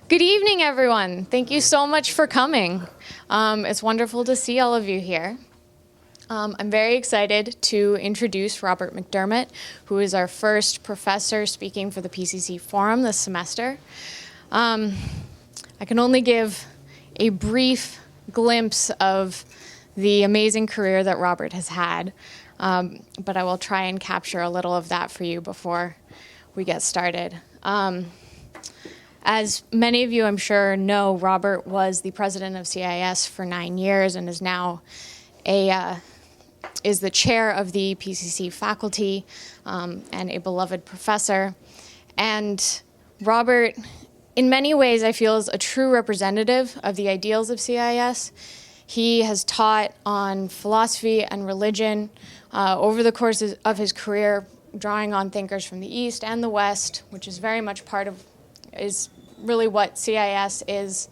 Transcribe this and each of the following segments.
Good evening, everyone. Thank you so much for coming. It's wonderful to see all of you here. I'm very excited to introduce Robert McDermott, who is our first professor speaking for the PCC Forum this semester. I can only give a brief glimpse of the amazing career that Robert has had, but I will try and capture a little of that for you before we get started. As many of you, I'm sure, know, Robert was the president of CIS for 9 years and is now is the chair of the PCC faculty and a beloved professor. And Robert, in many ways, I feel, is a true representative of the ideals of CIS. He has taught on philosophy and religion over the course of his career, drawing on thinkers from the East and the West, which is very much is really what CIS is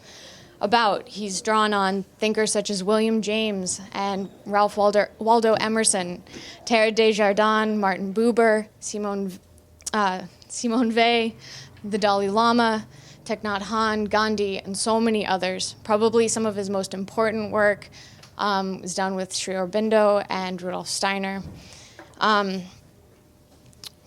about. He's drawn on thinkers such as William James and Ralph Waldo Emerson, Teilhard de Chardin, Martin Buber, Simone Weil, the Dalai Lama, Thich Nhat Hanh, Gandhi, and so many others. Probably some of his most important work is done with Sri Aurobindo and Rudolf Steiner.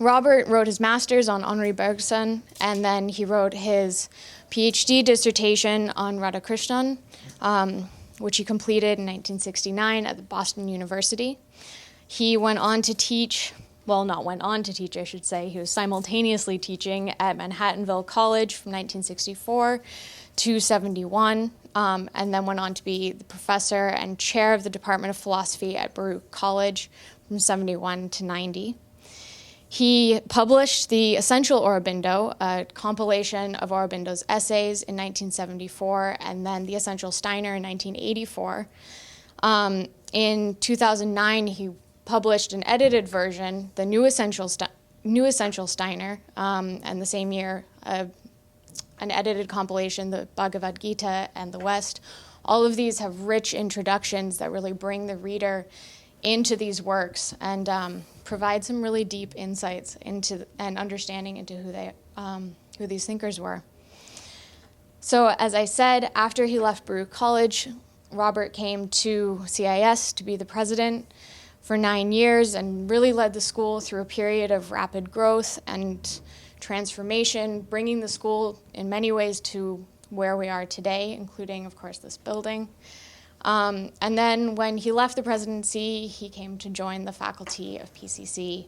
Robert wrote his master's on Henri Bergson, and then he wrote his PhD dissertation on Radhakrishnan, which he completed in 1969 at the Boston University. He went on to teach, well, not went on to teach, I should say. He was simultaneously teaching at Manhattanville College from 1964 to 71, and then went on to be the professor and chair of the Department of Philosophy at Baruch College from 71 to 90. He published the Essential Aurobindo, a compilation of Aurobindo's essays in 1974, and then the Essential Steiner in 1984. In 2009, he published an edited version, the New Essential Steiner, and the same year, an edited compilation, the Bhagavad Gita and the West. All of these have rich introductions that really bring the reader into these works and provide some really deep insights into and understanding into who these thinkers were. So, as I said, after he left Baruch College, Robert came to CIS to be the president for 9 years and really led the school through a period of rapid growth and transformation, bringing the school in many ways to where we are today, including, of course, this building. And then when he left the presidency, he came to join the faculty of PCC,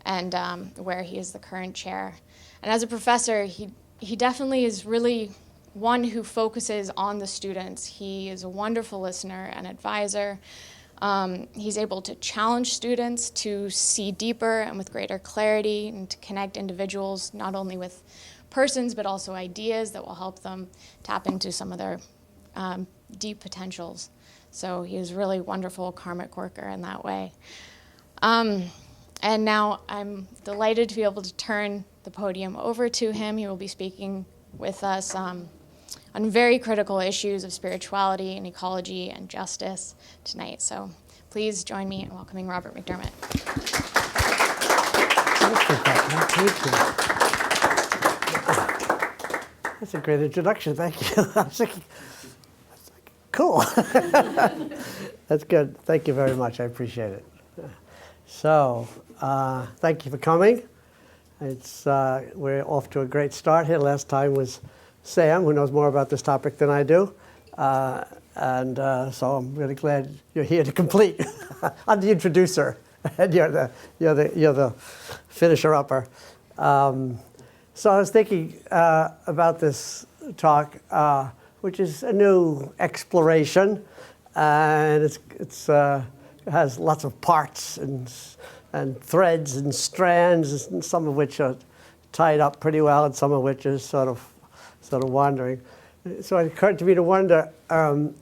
and where he is the current chair. And as a professor, he definitely is really one who focuses on the students. He is a wonderful listener and advisor. He's able to challenge students to see deeper and with greater clarity and to connect individuals not only with persons but also ideas that will help them tap into some of their deep potentials. So he is really wonderful karmic worker in that way. And now I'm delighted to be able to turn the podium over to him. He will be speaking with us on very critical issues of spirituality and ecology and justice tonight. So please join me in welcoming Robert McDermott. That's a great introduction. Thank you. I was thinking, cool. That's good. Thank you very much. I appreciate it. So, thank you for coming. We're off to a great start here. Last time was Sam, who knows more about this topic than I do. So I'm really glad you're here to complete. I'm the introducer, and you're the finisher-upper. So I was thinking about this talk, which is a new exploration, and it has lots of parts and threads and strands, and some of which are tied up pretty well, and some of which is sort of wandering. So it occurred to me to wonder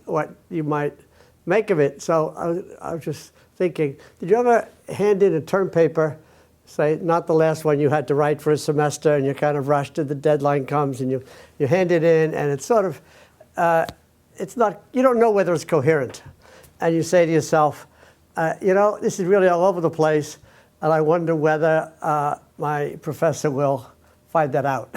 what you might make of it. So I was just thinking, did you ever hand in a term paper, say not the last one you had to write for a semester, and you're kind of rushed and the deadline comes, and you hand it in, and it's sort of it's not, you don't know whether it's coherent, and you say to yourself, this is really all over the place, and I wonder whether my professor will find that out.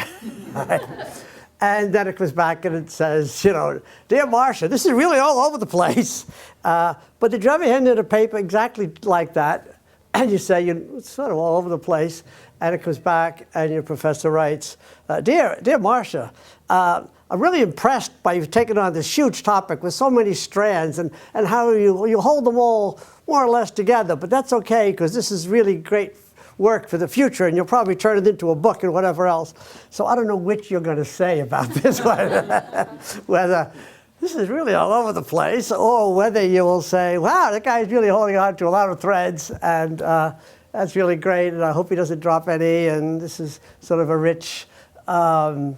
And then it comes back and it says, you know, dear Marcia, this is really all over the place. But did you ever hand in a paper exactly like that? And you say, it's sort of all over the place. And it comes back and your professor writes, dear Marcia, I'm really impressed by you've taken on this huge topic with so many strands and how you hold them all more or less together. But that's okay, because this is really great work for the future, and you'll probably turn it into a book and whatever else. So I don't know which you're going to say about this one, whether this is really all over the place, or whether you will say, wow, that guy's really holding on to a lot of threads, and that's really great, and I hope he doesn't drop any, and this is sort of a rich sort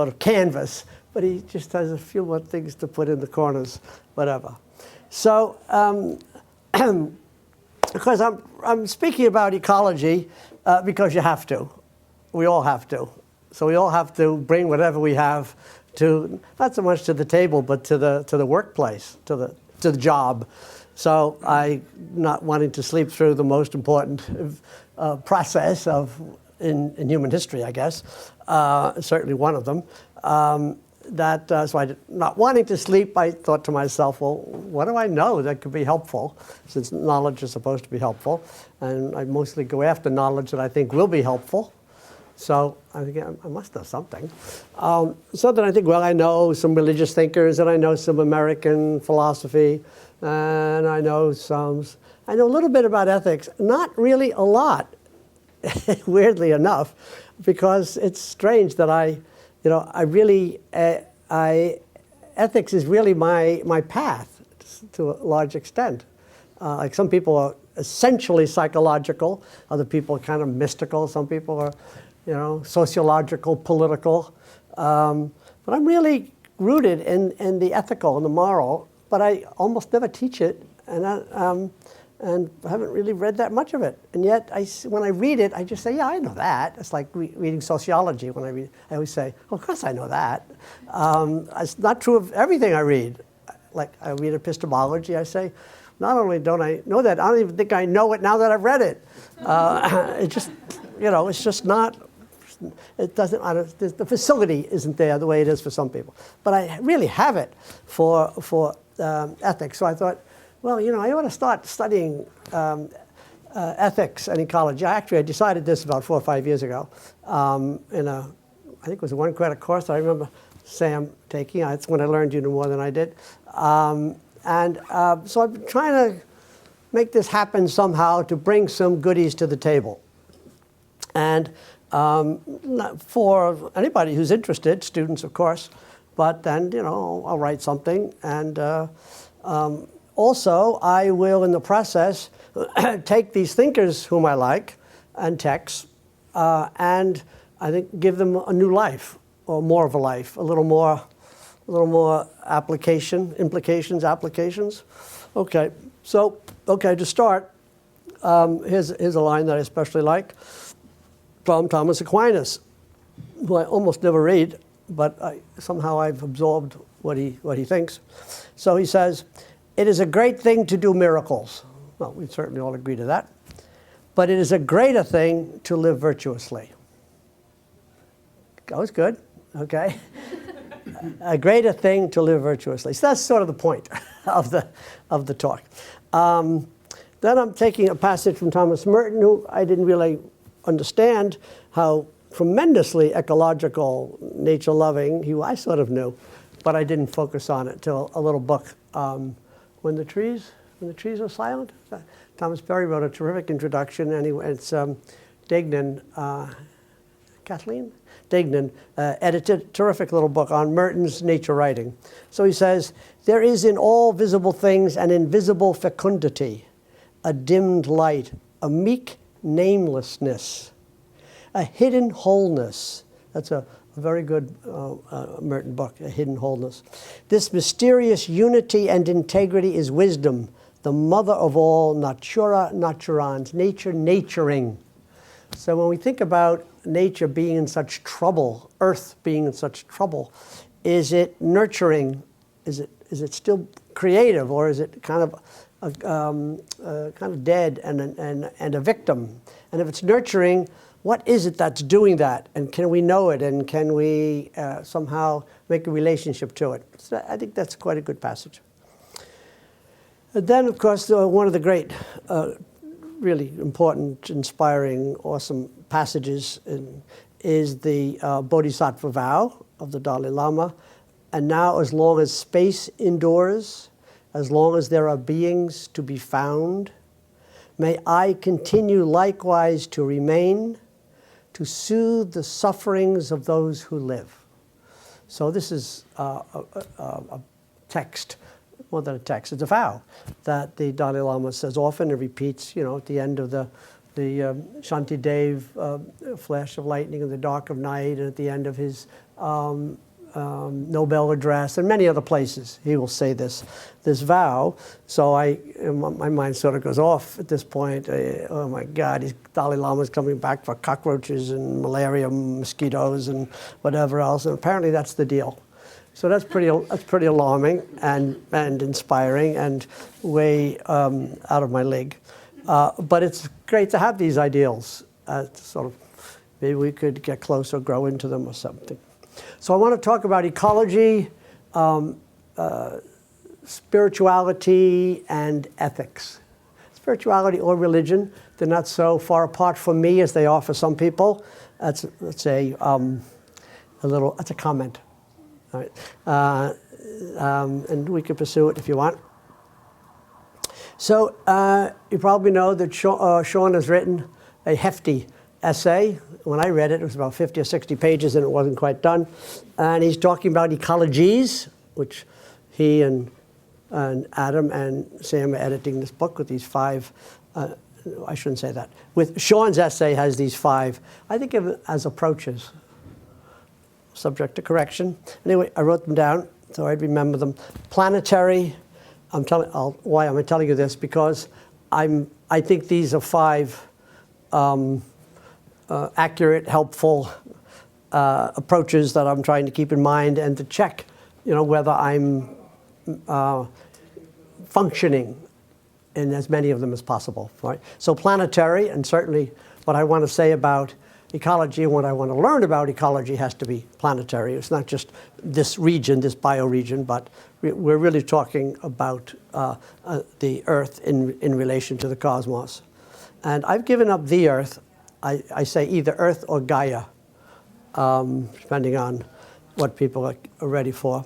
of canvas, but he just has a few more things to put in the corners, whatever. So, because I'm speaking about ecology because you have to. We all have to. So we all have to bring whatever we have to, not so much to the table, but to the workplace, to the job. So I, not wanting to sleep through the most important process in human history, I guess, certainly one of them, so not wanting to sleep, I thought to myself, well, what do I know that could be helpful, since knowledge is supposed to be helpful? And I mostly go after knowledge that I think will be helpful. So I think I must know something. So then I think, well, I know some religious thinkers, and I know some American philosophy, and I know a little bit about ethics. Not really a lot, weirdly enough, because it's strange that ethics is really my path to a large extent. Like some people are essentially psychological, other people are kind of mystical, some people are, sociological, political. But I'm really rooted in the ethical and the moral, but I almost never teach it, and I haven't really read that much of it. And yet, when I read it, I just say, yeah, I know that. It's like reading sociology. When I read, I always say, oh, of course I know that. It's not true of everything I read. Like I read epistemology, I say, not only don't I know that, I don't even think I know it now that I've read it. It just, it's just not, it doesn't, the facility isn't there the way it is for some people. But I really have it for ethics. So I thought, well, I ought to start studying ethics and ecology. I decided this about 4 or 5 years ago in I think it was a 1-credit course I remember Sam taking. That's when I learned more than I did. So I've been trying to make this happen somehow to bring some goodies to the table. And for anybody who's interested, students, of course, but then, I'll write something. And also, I will, in the process, take these thinkers whom I like and texts, and I think give them a new life, or more of a life, a little more implications. Okay, so to start, here's a line that I especially like from Thomas Aquinas, who I almost never read, but somehow I've absorbed what he thinks. So he says, "It is a great thing to do miracles." Well, we certainly all agree to that. But it is a greater thing to live virtuously. That was good, okay? A greater thing to live virtuously. So that's sort of the point of the talk. Then I'm taking a passage from Thomas Merton, who I didn't really understand how tremendously ecological, nature-loving I sort of knew, but I didn't focus on it till a little book, When the Trees Are Silent. Thomas Berry wrote a terrific introduction, and it's Degnan, Kathleen Degnan edited a terrific little book on Merton's nature writing. So he says, "There is in all visible things an invisible fecundity, a dimmed light, a meek namelessness, a hidden wholeness." That's a very good Merton book, A Hidden Wholeness. "This mysterious unity and integrity is wisdom, the mother of all natura naturans, nature naturing." So when we think about nature being in such trouble, Earth being in such trouble, is it nurturing? Is it still creative, or is it kind of kind of dead and a victim. And if it's nurturing, what is it that's doing that? And can we know it? And can we somehow make a relationship to it? So I think that's quite a good passage. And then, of course, one of the great, really important, inspiring, awesome passages is the Bodhisattva vow of the Dalai Lama. And now, as long as space endures, as long as there are beings to be found, may I continue likewise to remain, to soothe the sufferings of those who live. So this is a text, more than a text, it's a vow that the Dalai Lama says often and repeats, at the end of the Shanti Dev, flash of lightning in the dark of night, and at the end of his Nobel address, and many other places he will say this vow. So my mind sort of goes off at this point. Oh my God, Dalai Lama's coming back for cockroaches and malaria, mosquitoes, and whatever else. And apparently that's the deal. So that's pretty alarming and inspiring and way out of my league. But it's great to have these ideals. Sort of, maybe we could get closer, grow into them or something. So I want to talk about ecology, spirituality, and ethics. Spirituality or religion, they're not so far apart from me as they are for some people. That's that's a comment. All right. And we can pursue it if you want. So you probably know that Sean has written a hefty essay. When I read it, it was about 50 or 60 pages and it wasn't quite done. And he's talking about ecologies, which he and Adam and Sam are editing this book with these 5, I shouldn't say that. With Sean's essay has these 5, I think of it as approaches, subject to correction. Anyway, I wrote them down so I'd remember them. Planetary, why am I telling you this? Because I think these are 5 accurate, helpful approaches that I'm trying to keep in mind and to check, whether I'm functioning in as many of them as possible. Right? So planetary, and certainly what I want to say about ecology and what I want to learn about ecology has to be planetary. It's not just this region, this bioregion, but we're really talking about the Earth in relation to the cosmos. And I've given up the Earth. I say either Earth or Gaia, depending on what people are ready for.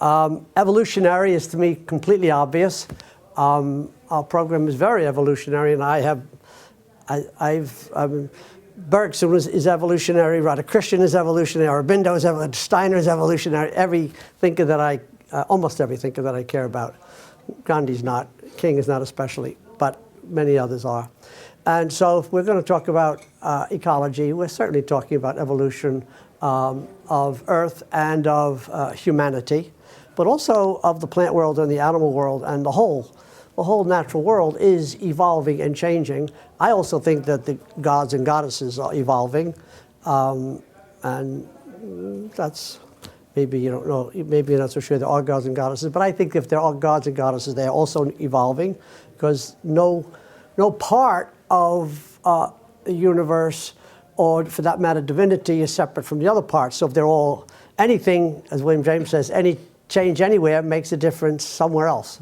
Evolutionary is to me completely obvious. Our program is very evolutionary, and Bergson is evolutionary, Radhakrishnan is evolutionary, Aurobindo is evolutionary, Steiner is evolutionary. Almost every thinker that I care about. Gandhi's not, King is not especially, but many others are. And so if we're going to talk about ecology, we're certainly talking about evolution of Earth and of humanity, but also of the plant world and the animal world, and the whole natural world is evolving and changing. I also think that the gods and goddesses are evolving, and that's, maybe you don't know, maybe you're not so sure there are gods and goddesses, but I think if there are gods and goddesses, they are also evolving, because no part of the universe, or for that matter, divinity, is separate from the other parts. So if they're all, anything, as William James says, any change anywhere makes a difference somewhere else.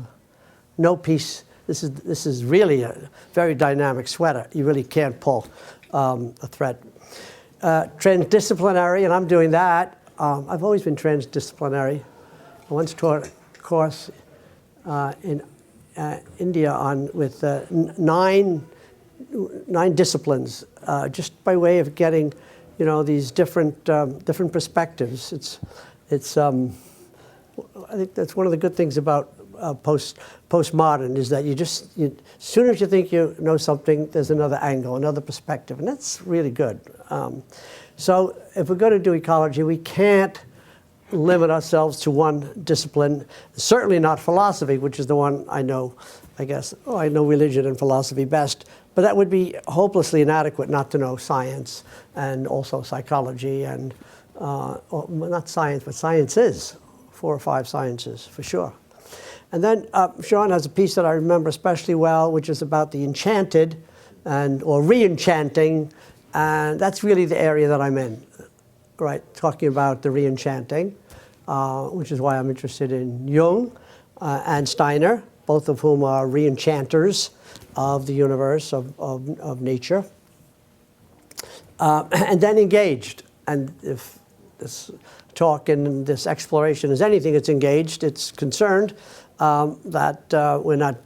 No piece, this is really a very dynamic sweater. You really can't pull a thread. Transdisciplinary, and I'm doing that. I've always been transdisciplinary. I once taught a course in India with 9 disciplines, just by way of getting, these different perspectives. I think that's one of the good things about postmodern, is that as soon as you think you know something, there's another angle, another perspective, and that's really good. So if we're going to do ecology, we can't limit ourselves to one discipline, certainly not philosophy, which is the one I know, I guess. I know religion and philosophy best, but that would be hopelessly inadequate not to know science and also psychology and, not science, but science is 4 or 5 sciences for sure. And then Sean has a piece that I remember especially well, which is about the enchanted or re-enchanting, and that's really the area that I'm in, right? Talking about the re-enchanting, which is why I'm interested in Jung and Steiner, both of whom are re-enchanters of the universe, of nature. And then engaged. And if this talk and this exploration is anything, it's engaged, it's concerned that we're not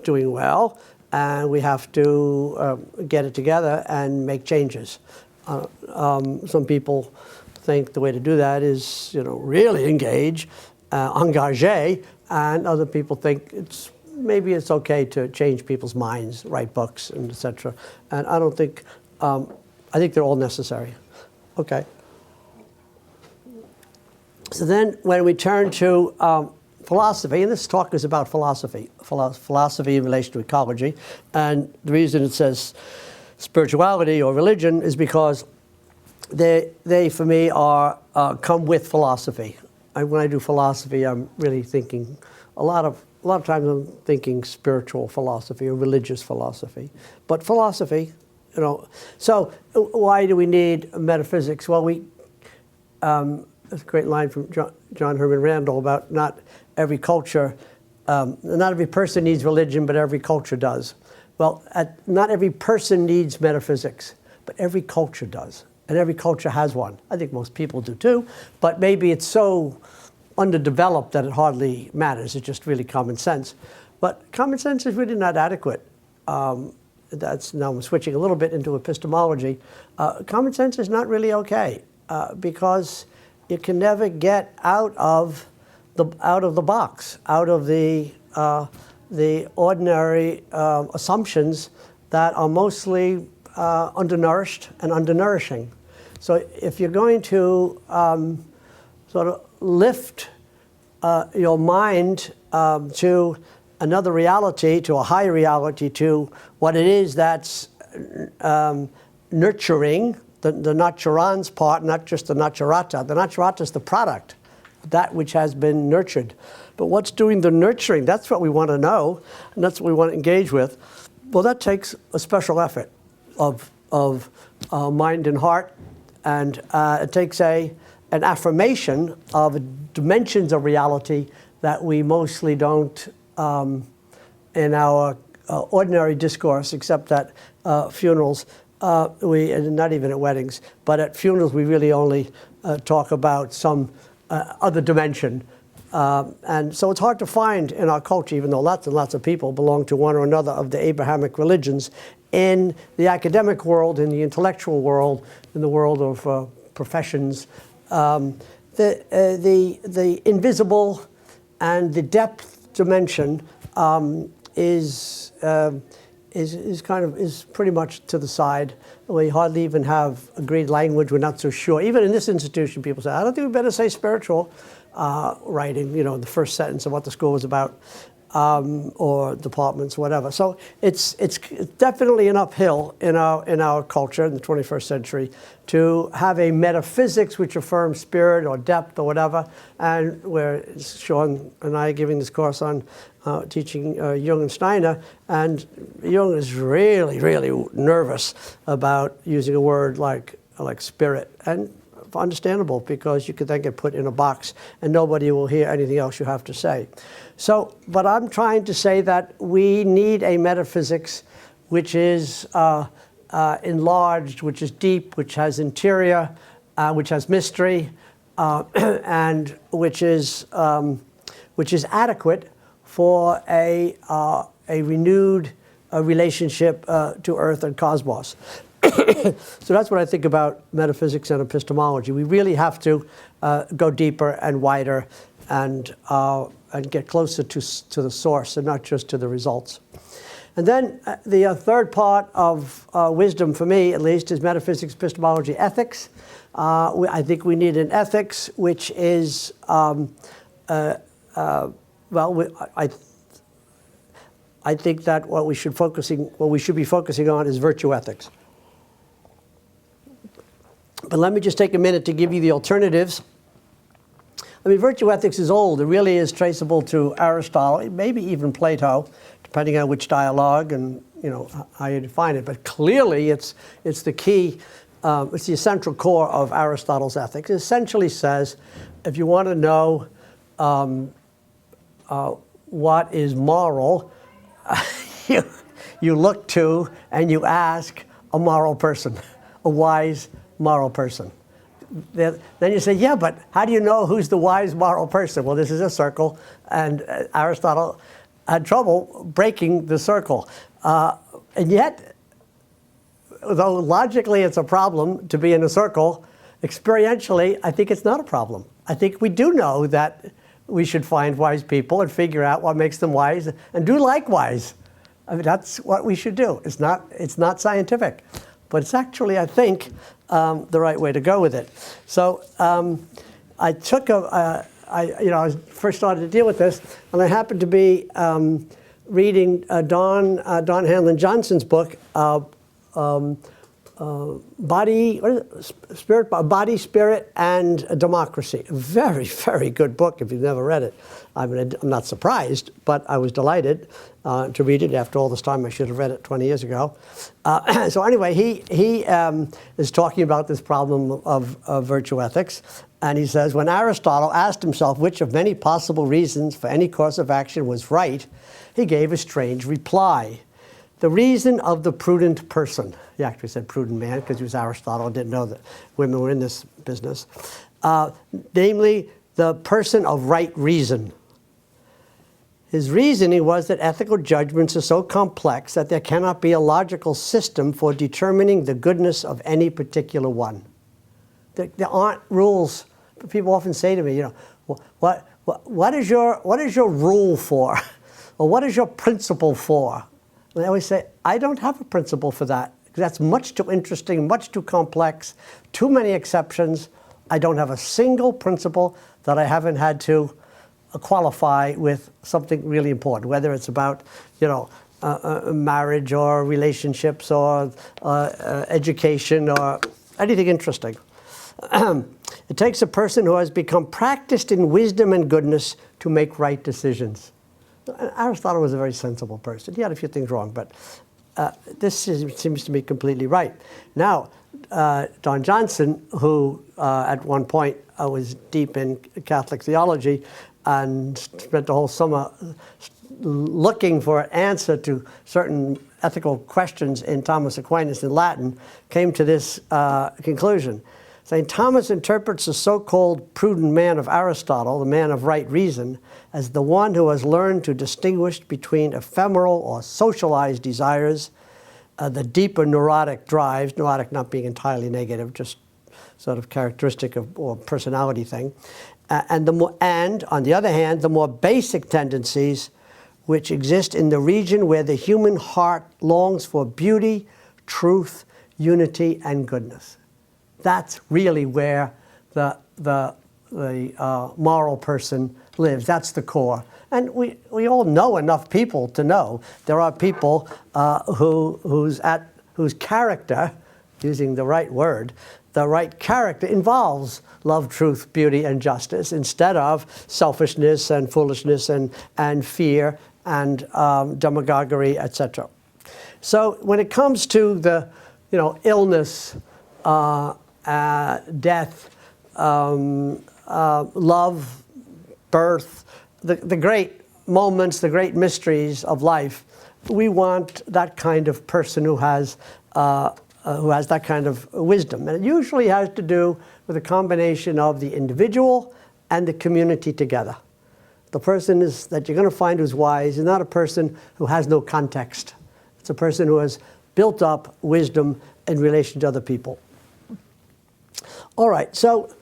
doing well, and we have to get it together and make changes. Some people think the way to do that is, really engage, engagé, and other people think maybe it's okay to change people's minds, write books, and etc. And I don't think, I think they're all necessary. Okay. So then when we turn to philosophy, and this talk is about philosophy in relation to ecology, and the reason it says spirituality or religion is because they for me are come with philosophy. When I do philosophy, I'm really thinking a lot of times I'm thinking spiritual philosophy or religious philosophy, but philosophy, So why do we need metaphysics? Well, there's a great line from John Herman Randall about not every culture, not every person needs religion, but every culture does. Well, not every person needs metaphysics, but every culture does. And every culture has one. I think most people do too, but maybe it's so underdeveloped that it hardly matters. It's just really common sense. But common sense is really not adequate. Now I'm switching a little bit into epistemology. Common sense is not really okay because you can never get out of the box, out of the ordinary assumptions that are mostly undernourished and undernourishing. So if you're going to sort of lift your mind to another reality, to a higher reality, to what it is that's nurturing, the naturans part, not just the naturata. The naturata is the product, that which has been nurtured. But what's doing the nurturing? That's what we want to know, and that's what we want to engage with. Well, that takes a special effort of mind and heart, and it takes an affirmation of dimensions of reality that we mostly don't in our ordinary discourse, except at funerals. And not even at weddings, but at funerals we really only talk about some other dimension. And so it's hard to find in our culture, even though lots and lots of people belong to one or another of the Abrahamic religions, in the academic world, in the intellectual world, in the world of professions, the invisible and the depth dimension is pretty much to the side. We hardly even have agreed language. We're not so sure. Even in this institution, people say, I don't think we better say spiritual writing, the first sentence of what the school was about, or departments, whatever. So it's definitely an uphill in our culture in the 21st century to have a metaphysics which affirms spirit or depth or whatever. And where Sean and I are giving this course on teaching Jung and Steiner, and Jung is really, really nervous about using a word like spirit, and understandable, because you could then get put in a box and nobody will hear anything else you have to say. So, but I'm trying to say that we need a metaphysics which is enlarged, which is deep, which has interior, which has mystery, and which is adequate for a renewed relationship to Earth and cosmos. So that's what I think about metaphysics and epistemology. We really have to go deeper and wider and get closer to the source and not just to the results. And then the third part of wisdom, for me at least, is metaphysics, epistemology, ethics. I think we need an ethics which is, I think that what we should be focusing on is virtue ethics. But let me just take a minute to give you the alternatives I mean, virtue ethics is old. It really is traceable to Aristotle, maybe even Plato, depending on which dialogue and how you define it. But clearly, it's the key. It's the essential core of Aristotle's ethics. It essentially says, if you want to know what is moral, you look to and you ask a moral person, a wise moral person. Then you say, yeah, but how do you know who's the wise moral person? Well, this is a circle, and Aristotle had trouble breaking the circle. And yet, though logically it's a problem to be in a circle, experientially, I think it's not a problem. I think we do know that we should find wise people and figure out what makes them wise and do likewise. I mean, that's what we should do. It's not scientific, but it's actually, I think, the right way to go with it. So I took I first started to deal with this, and I happened to be reading Don Hanlon Johnson's book, Body, Spirit, and Democracy. A very, very good book if you've never read it. I mean, I'm not surprised, but I was delighted to read it after all this time. I should have read it 20 years ago. So anyway, he is talking about this problem of virtue ethics. And he says, when Aristotle asked himself which of many possible reasons for any course of action was right, he gave a strange reply. The reason of the prudent person. He actually said prudent man because he was Aristotle and didn't know that women were in this business. Namely, the person of right reason. His reasoning was that ethical judgments are so complex that there cannot be a logical system for determining the goodness of any particular one. There aren't rules. People often say to me, what is your rule for? Or what is your principle for? And I always say, I don't have a principle for that. That's much too interesting, much too complex, too many exceptions. I don't have a single principle that I haven't had to qualify with something really important, whether it's about, marriage or relationships or education or anything interesting. It takes a person who has become practiced in wisdom and goodness to make right decisions. Aristotle was a very sensible person. He had a few things wrong, but this seems to me completely right. Now, Don Johnson, who at one point was deep in Catholic theology and spent the whole summer looking for an answer to certain ethical questions in Thomas Aquinas in Latin, came to this conclusion, saying Thomas interprets the so-called prudent man of Aristotle, the man of right reason, as the one who has learned to distinguish between ephemeral or socialized desires, the deeper neurotic drives, neurotic not being entirely negative, just sort of characteristic of or personality thing, and on the other hand, the more basic tendencies which exist in the region where the human heart longs for beauty, truth, unity, and goodness. That's really where the moral person lives. That's the core. And we all know enough people to know there are people whose character, using the right word, the right character involves love, truth, beauty, and justice instead of selfishness and foolishness and fear and demagoguery, etc. So when it comes to the illness, death, love, birth, the great moments, the great mysteries of life, we want that kind of person who has that kind of wisdom. And it usually has to do with a combination of the individual and the community together. The person that you're going to find who's wise is not a person who has no context. It's a person who has built up wisdom in relation to other people. All right, so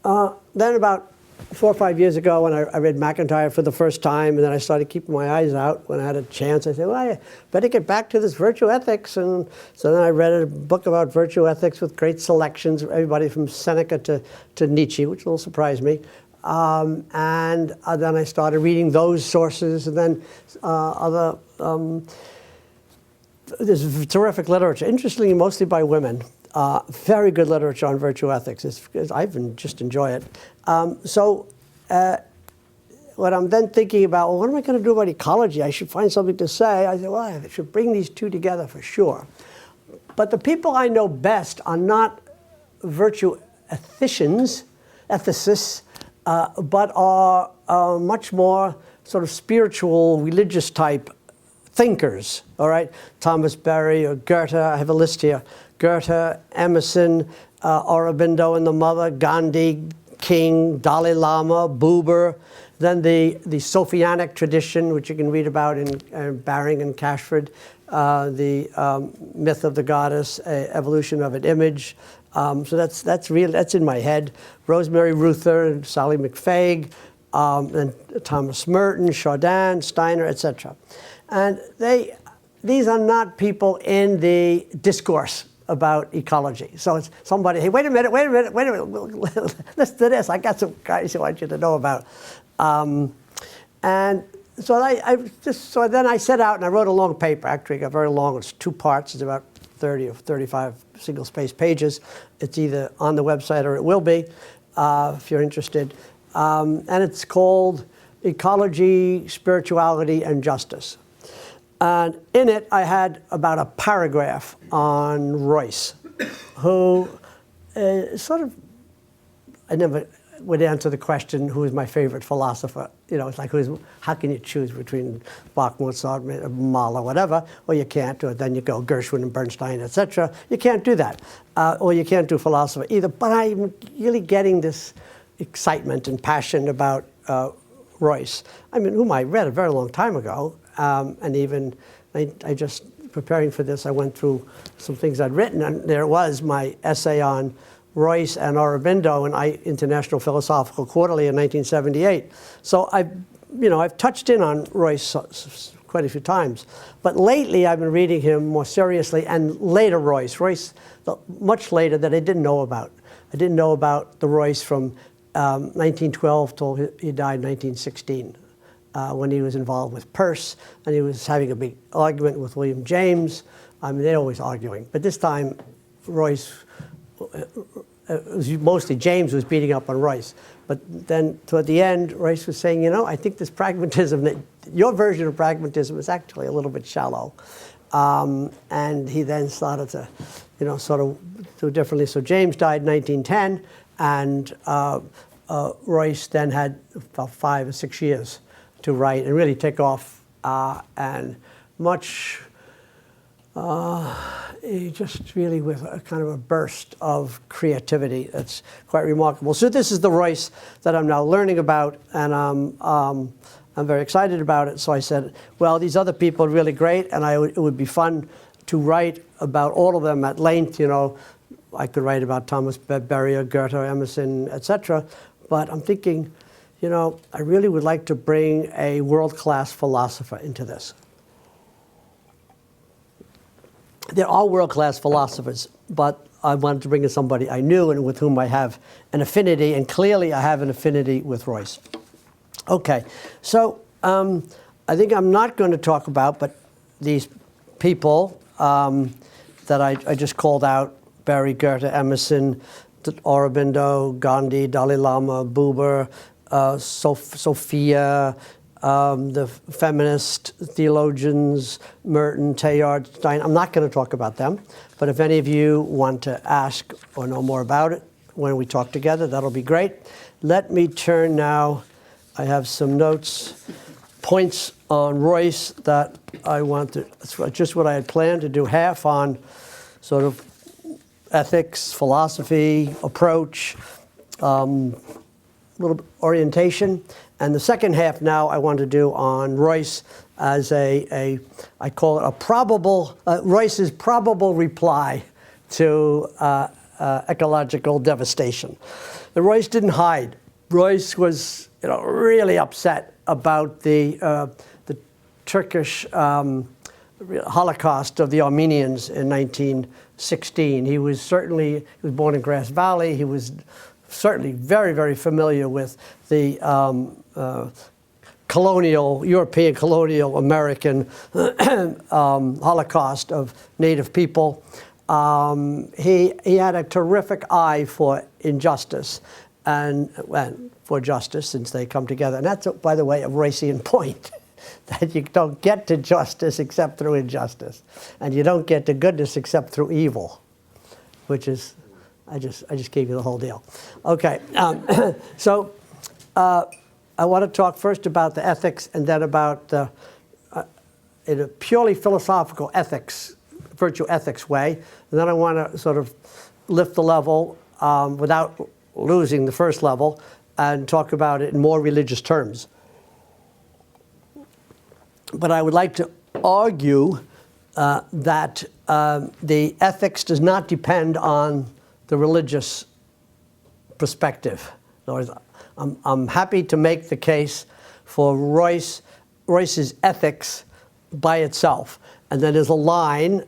then about 4 or 5 years ago when I read MacIntyre for the first time, and then I started keeping my eyes out when I had a chance. I said, well, I better get back to this virtue ethics. And so then I read a book about virtue ethics with great selections, everybody from Seneca to Nietzsche, which a little surprised me. And then I started reading those sources, and then there's terrific literature, interestingly mostly by women. Very good literature on virtue ethics. I even just enjoy it. So when I'm then thinking about, well, what am I going to do about ecology? I should find something to say. I said, well, I should bring these two together for sure. But the people I know best are not virtue ethicists, but are much more sort of spiritual, religious type thinkers, all right? Thomas Berry or Goethe, I have a list here. Goethe, Emerson, Aurobindo and the Mother, Gandhi, King, Dalai Lama, Buber. Then the Sophianic tradition, which you can read about in Baring and Cashford, the myth of the goddess, evolution of an image. So that's real. That's in my head. Rosemary Ruther and Sally McFaig, and Thomas Merton, Chardin, Steiner, etc. And these are not people in the discourse about ecology. So it's somebody, hey, wait a minute, listen to this. I got some guys I want you to know about. And so then I set out and I wrote a long paper. Actually, it got very long. It's 2 parts. It's about 30 or 35 single-spaced pages. It's either on the website or it will be, if you're interested. And it's called Ecology, Spirituality, and Justice. And in it, I had about a paragraph on Royce, who sort of, I never would answer the question, who is my favorite philosopher? You know, it's like, how can you choose between Bach, Mozart, Mahler, whatever? Well, you can't, or then you go Gershwin and Bernstein, etc. You can't do that. Or you can't do philosophy either. But I'm really getting this excitement and passion about Royce, I mean, whom I read a very long time ago. And even, I just, preparing for this, I went through some things I'd written, and there was my essay on Royce and Aurobindo in International Philosophical Quarterly in 1978. So I've touched in on Royce quite a few times. But lately I've been reading him more seriously, and later Royce much later, that I didn't know about. I didn't know about the Royce from 1912 till he died in 1916. When he was involved with Peirce, and he was having a big argument with William James. I mean, they're always arguing. But this time, Royce, it was mostly James who was beating up on Royce. But then, toward the end, Royce was saying, I think this pragmatism, your version of pragmatism is actually a little bit shallow. And he then started to, sort of do differently. So James died in 1910, and Royce then had about 5 or 6 years to write and really take off, and much, just really with a kind of a burst of creativity that's quite remarkable. So this is the Royce that I'm now learning about, and I'm very excited about it. So I said, well, these other people are really great, and it would be fun to write about all of them at length. I could write about Thomas Berry, Goethe, Emerson, etc. But I'm thinking, I really would like to bring a world-class philosopher into this. There are world-class philosophers, but I wanted to bring in somebody I knew and with whom I have an affinity, and clearly I have an affinity with Royce. Okay, so I think I'm not going to talk about, but these people that I just called out, Berry, Goethe, Emerson, Aurobindo, Gandhi, Dalai Lama, Buber, Sophia, the feminist theologians, Merton, Teilhard, Stein. I'm not going to talk about them, but if any of you want to ask or know more about it when we talk together, that'll be great. Let me turn now. I have some notes, points on Royce that I want to, it's just what I had planned to do, half on sort of ethics, philosophy, approach, little orientation, and the second half now I want to do on Royce as I call it a probable, Royce's probable reply to ecological devastation. And Royce didn't hide. Royce was really upset about the Turkish Holocaust of the Armenians in 1916. He was born in Grass Valley. He was certainly very, very familiar with the European colonial American Holocaust of Native people. He had a terrific eye for injustice, and for justice, since they come together. And that's, by the way, a Roycean point, that you don't get to justice except through injustice. And you don't get to goodness except through evil, which is, I just gave you the whole deal. Okay, so I want to talk first about the ethics and then about, in a purely philosophical ethics, virtue ethics way. And then I want to sort of lift the level without losing the first level and talk about it in more religious terms. But I would like to argue that the ethics does not depend on the religious perspective. In other words, I'm happy to make the case for Royce's ethics by itself. And then there's a line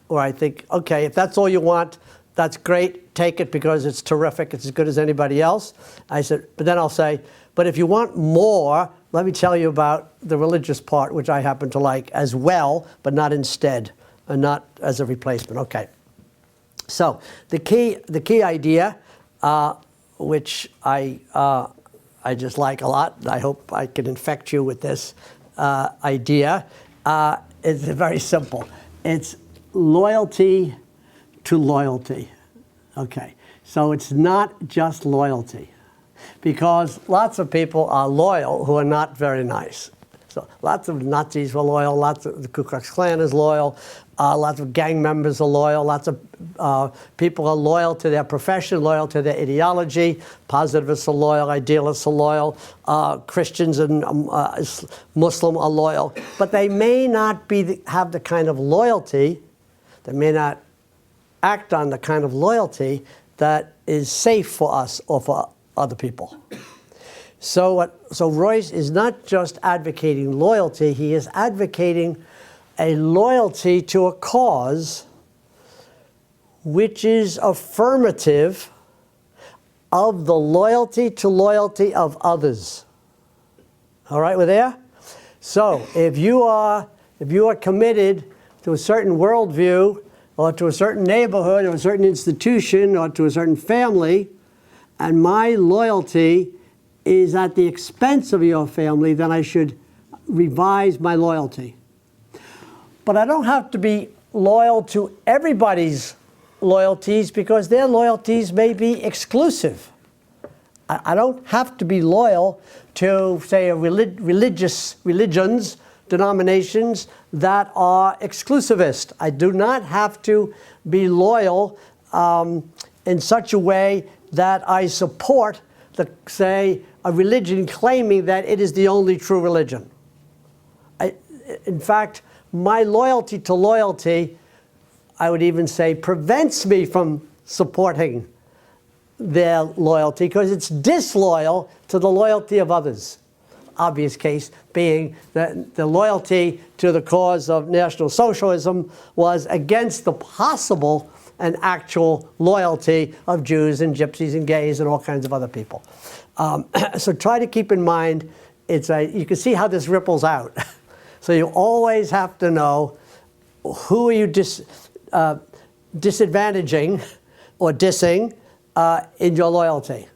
where I think, okay, if that's all you want, that's great, take it because it's terrific, it's as good as anybody else. I said, but then I'll say, but if you want more, let me tell you about the religious part, which I happen to like as well, but not instead, and not as a replacement. Okay. So the key idea, which I just like a lot, I hope I can infect you with this idea, is very simple. It's loyalty to loyalty. Okay, so it's not just loyalty, because lots of people are loyal who are not very nice. So lots of Nazis were loyal, lots of the Ku Klux Klan is loyal, lots of gang members are loyal, lots of people are loyal to their profession, loyal to their ideology, positivists are loyal, idealists are loyal, Christians and Muslim are loyal, but they may not have the kind of loyalty, they may not act on the kind of loyalty that is safe for us or for other people. So Royce is not just advocating loyalty, he is advocating a loyalty to a cause which is affirmative of the loyalty to loyalty of others. All right, we're there? So if you are committed to a certain worldview or to a certain neighborhood or a certain institution or to a certain family, and my loyalty is at the expense of your family, then I should revise my loyalty. But I don't have to be loyal to everybody's loyalties because their loyalties may be exclusive. I don't have to be loyal to, say, religions, denominations that are exclusivist. I do not have to be loyal in such a way that I support, say, a religion claiming that it is the only true religion. In fact, my loyalty to loyalty, I would even say, prevents me from supporting their loyalty because it's disloyal to the loyalty of others. Obvious case being that the loyalty to the cause of National Socialism was against the possible and actual loyalty of Jews and gypsies and gays and all kinds of other people. So try to keep in mind, you can see how this ripples out. So you always have to know who are you disadvantaging or dissing in your loyalty.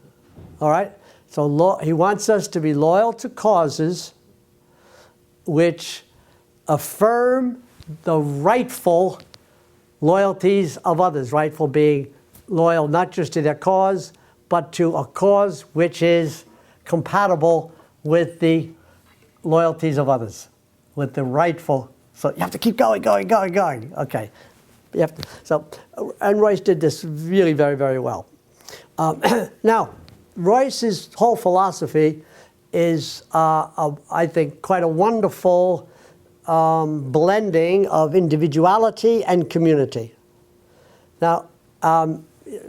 All right? So he wants us to be loyal to causes which affirm the rightful loyalties of others, rightful being loyal not just to their cause, but to a cause which is compatible with the loyalties of others, with the rightful. So you have to keep going. Okay. And Royce did this really very, very well. Now, Royce's whole philosophy is, I think, quite a wonderful blending of individuality and community. Now,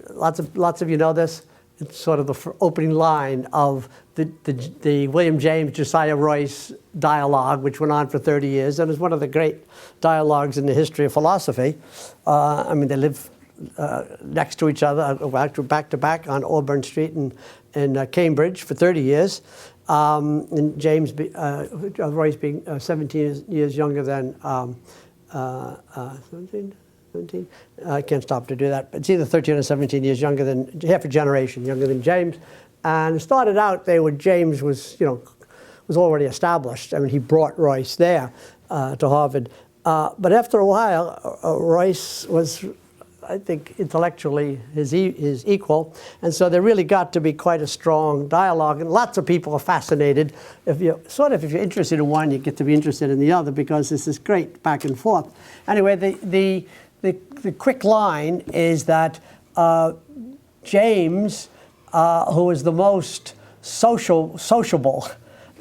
lots of you know this. It's sort of the opening line of the William James Josiah Royce dialogue, which went on for 30 years, and is one of the great dialogues in the history of philosophy. I mean, they live next to each other, back to back on Auburn Street in Cambridge for 30 years. And James Royce being 17 years younger than 17? 17? I can't stop to do that. But it's either 13 or 17 years younger than, half a generation younger than James. And it started out, James was, was already established. I mean, he brought Royce there to Harvard. But after a while, Royce was, I think, intellectually his equal. And so there really got to be quite a strong dialogue. And lots of people are fascinated. If you're interested in one, you get to be interested in the other because this is great back and forth. Anyway, the quick line is that James, who is the most sociable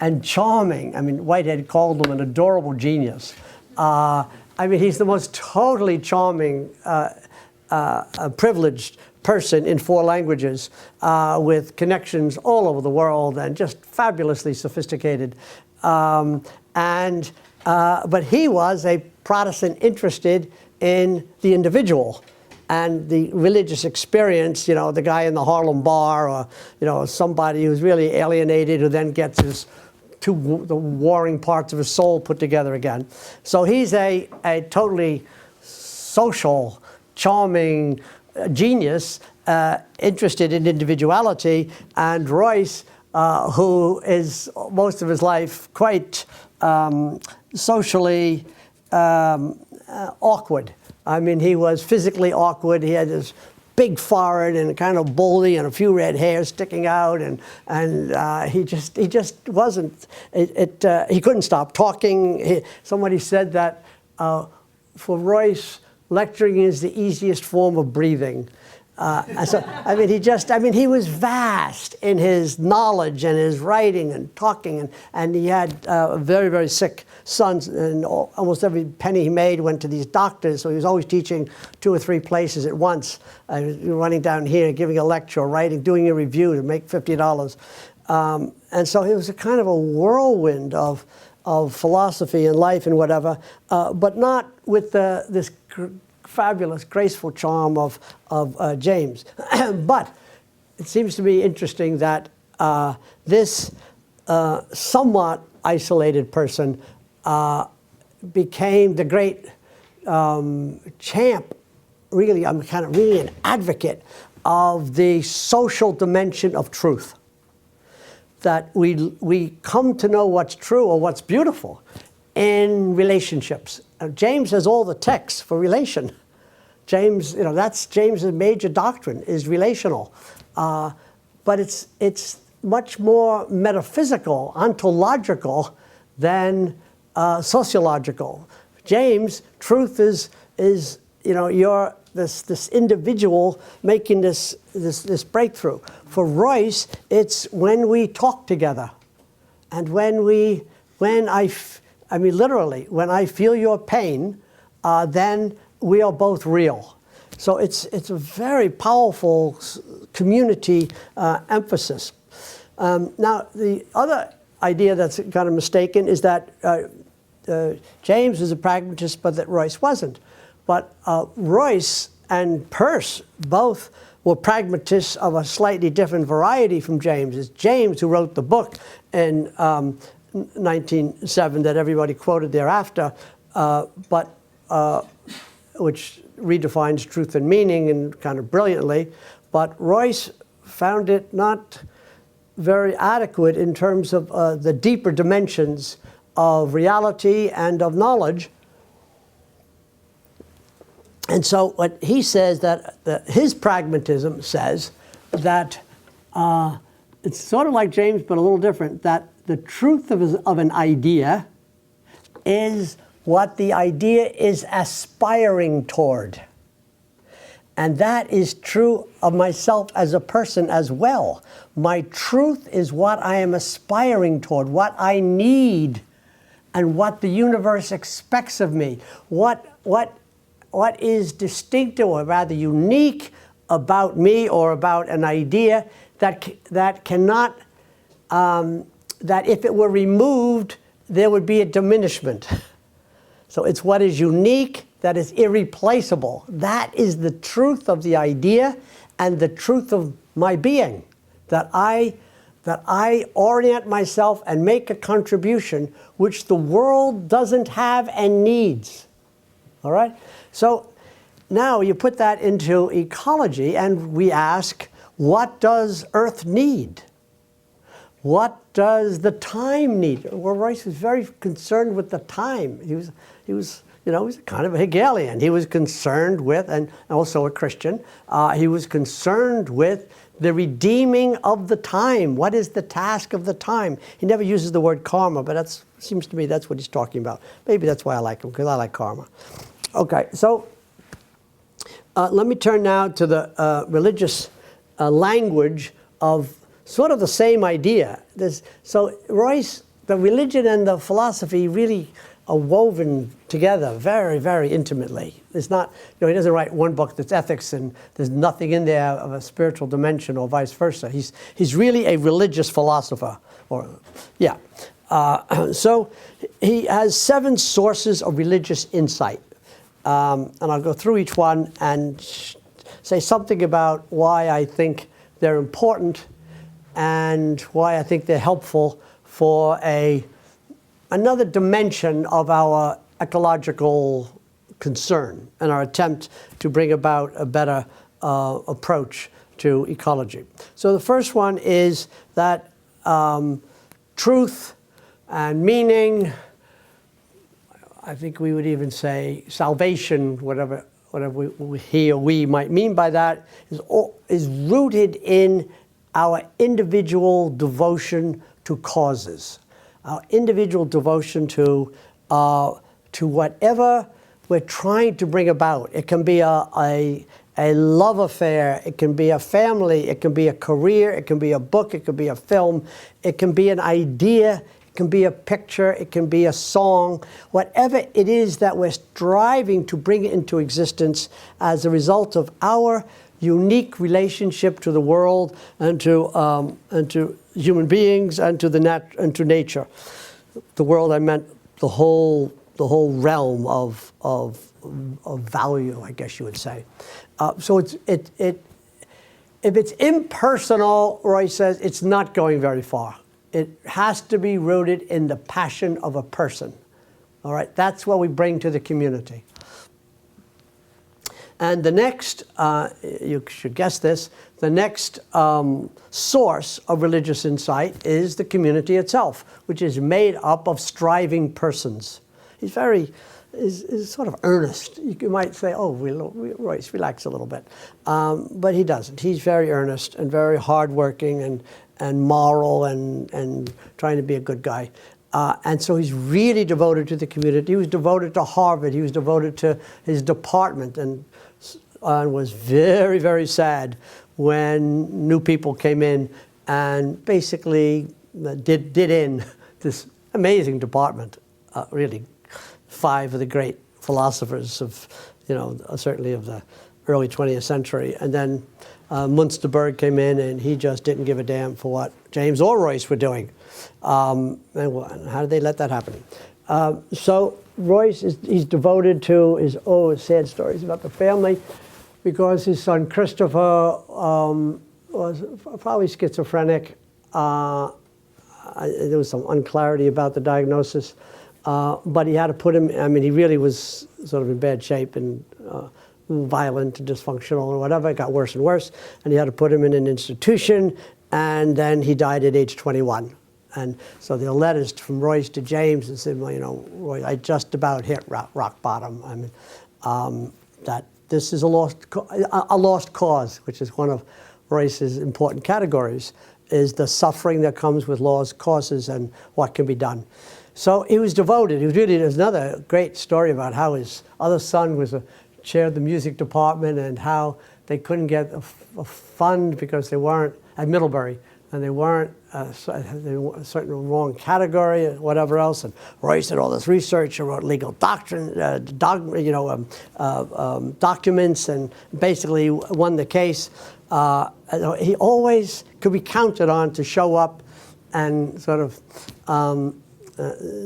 and charming, I mean, Whitehead called him an adorable genius. I mean, he's the most totally charming, privileged person in 4 languages with connections all over the world and just fabulously sophisticated. But he was a Protestant interested in the individual and the religious experience, the guy in the Harlem bar or, somebody who's really alienated who then gets the warring parts of his soul put together again. So he's a totally social, charming genius, interested in individuality, and Royce, who is most of his life quite socially awkward. I mean, he was physically awkward. He had this big forehead and kind of baldy and a few red hairs sticking out, and he just wasn't. He couldn't stop talking. Somebody said that for Royce, lecturing is the easiest form of breathing. So I mean, he was vast in his knowledge and his writing and talking, and he had very, very sick sons, and almost every penny he made went to these doctors, so he was always teaching 2 or 3 places at once, running down here, giving a lecture, writing, doing a review to make $50. And so he was a kind of a whirlwind of philosophy and life and whatever, but not with this fabulous, graceful charm of James. But it seems to be interesting that this somewhat isolated person became the great champ, really, I'm kind of really an advocate of the social dimension of truth. That we come to know what's true or what's beautiful in relationships. James has all the texts for relation. James, that's James's major doctrine, is relational. But it's much more metaphysical, ontological than sociological. James, truth is you're this individual making this breakthrough. For Royce, it's when we talk together, and when I literally, when I feel your pain, then we are both real. So it's a very powerful community emphasis. Now, the other idea that's kind of mistaken is that James is a pragmatist, but that Royce wasn't. But Royce and Peirce both were pragmatists of a slightly different variety from James. It's James who wrote the book in 1907 that everybody quoted thereafter, which redefines truth and meaning and kind of brilliantly. But Royce found it not very adequate in terms of the deeper dimensions of reality and of knowledge. And so what he says that his pragmatism says that it's sort of like James, but a little different, that the truth of an idea is what the idea is aspiring toward. And that is true of myself as a person as well. My truth is what I am aspiring toward, what I need, and what the universe expects of me. What is distinctive or rather unique about me or about an idea that cannot, that if it were removed, there would be a diminishment. So it's what is unique, that is irreplaceable. That is the truth of the idea and the truth of my being, that I orient myself and make a contribution which the world doesn't have and needs. All right? So now you put that into ecology and we ask, what does Earth need? What does the time need? Well, Royce was very concerned with the time. He was kind of a Hegelian. He was concerned with, and also a Christian, he was concerned with the redeeming of the time. What is the task of the time? He never uses the word karma, but that seems to me that's what he's talking about. Maybe that's why I like him, because I like karma. Okay, so let me turn now to the religious language of sort of the same idea. So Royce, the religion and the philosophy really are woven together very, very intimately. It's not, he doesn't write one book that's ethics and there's nothing in there of a spiritual dimension or vice versa. He's really a religious philosopher. So he has 7 sources of religious insight. And I'll go through each one and say something about why I think they're important and why I think they're helpful for another dimension of our ecological concern and our attempt to bring about a better approach to ecology. So the first one is that truth and meaning, I think we would even say salvation, whatever he or we might mean by that, is rooted in our individual devotion to causes, our individual devotion to whatever we're trying to bring about. It can be a love affair, it can be a family, it can be a career, it can be a book, it can be a film, it can be an idea, it can be a picture, it can be a song, whatever it is that we're striving to bring into existence as a result of our unique relationship to the world and to human beings and to nature. The world, I meant the whole realm of value, I guess you would say. So if it's impersonal, Royce says, it's not going very far. It has to be rooted in the passion of a person. All right, that's what we bring to the community. And the next, you should guess this, the next source of religious insight is the community itself, which is made up of striving persons. He's sort of earnest. You might say, oh, Royce, relax a little bit. But he doesn't. He's very earnest and very hardworking and moral and trying to be a good guy. And so he's really devoted to the community. He was devoted to Harvard. He was devoted to his department and was very, very sad when new people came in and basically did in this amazing department. Really, 5 of the great philosophers of, certainly of the early 20th century. And then Munsterberg came in and he just didn't give a damn for what James or Royce were doing. And how did they let that happen? So Royce, he's devoted to his sad stories about the family because his son Christopher was probably schizophrenic. There was some unclarity about the diagnosis, but he had to put him, he really was sort of in bad shape and violent and dysfunctional or whatever. It got worse and worse, and he had to put him in an institution, and then he died at age 21. And so there are letters from Royce to James and said, Roy, I just about hit rock bottom. That this is a lost cause, which is one of Royce's important categories, is the suffering that comes with lost causes and what can be done. So he was devoted. There's another great story about how his other son was chair of the music department and how they couldn't get a fund because they weren't at Middlebury. And they weren't a certain wrong category or whatever else. And Royce did all this research and wrote legal doctrine, documents, and basically won the case. He always could be counted on to show up and sort of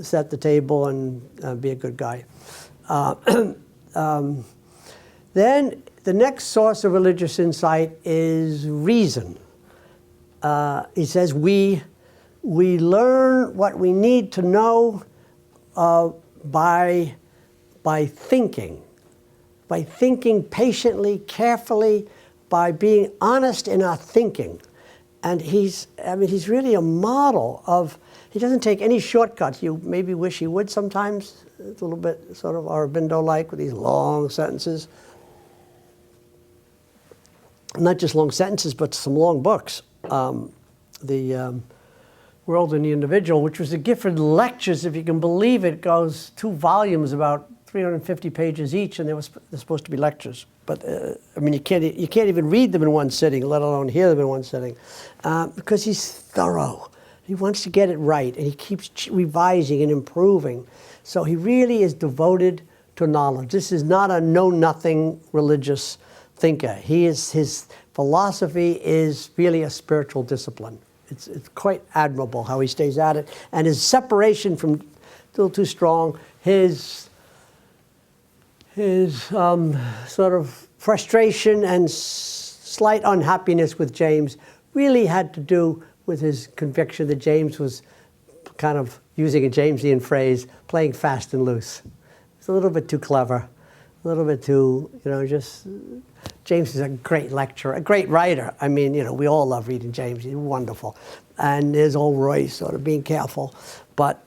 set the table and be a good guy. Then the next source of religious insight is reason. He says we learn what we need to know by thinking. by thinking patiently, carefully, by being honest in our thinking. And he's really a model of, he doesn't take any shortcuts. You maybe wish he would sometimes, a little bit sort of Aurobindo-like with these long sentences. Not just long sentences, but some long books. The World and the Individual, which was a gift for lectures, if you can believe it, goes 2 volumes, about 350 pages each, and they're supposed to be lectures. But I mean, you can't even read them in one sitting, let alone hear them in one sitting, because he's thorough. He wants to get it right, and he keeps revising and improving. So he really is devoted to knowledge. This is not a know-nothing religious thinker. His philosophy is really a spiritual discipline. It's quite admirable how he stays at it, and his separation from, a little too strong, his sort of frustration and slight unhappiness with James really had to do with his conviction that James was kind of, using a Jamesian phrase, playing fast and loose. It's a little bit too clever, a little bit too, just, James is a great lecturer, a great writer. I mean, we all love reading James, he's wonderful. And there's old Royce sort of being careful. But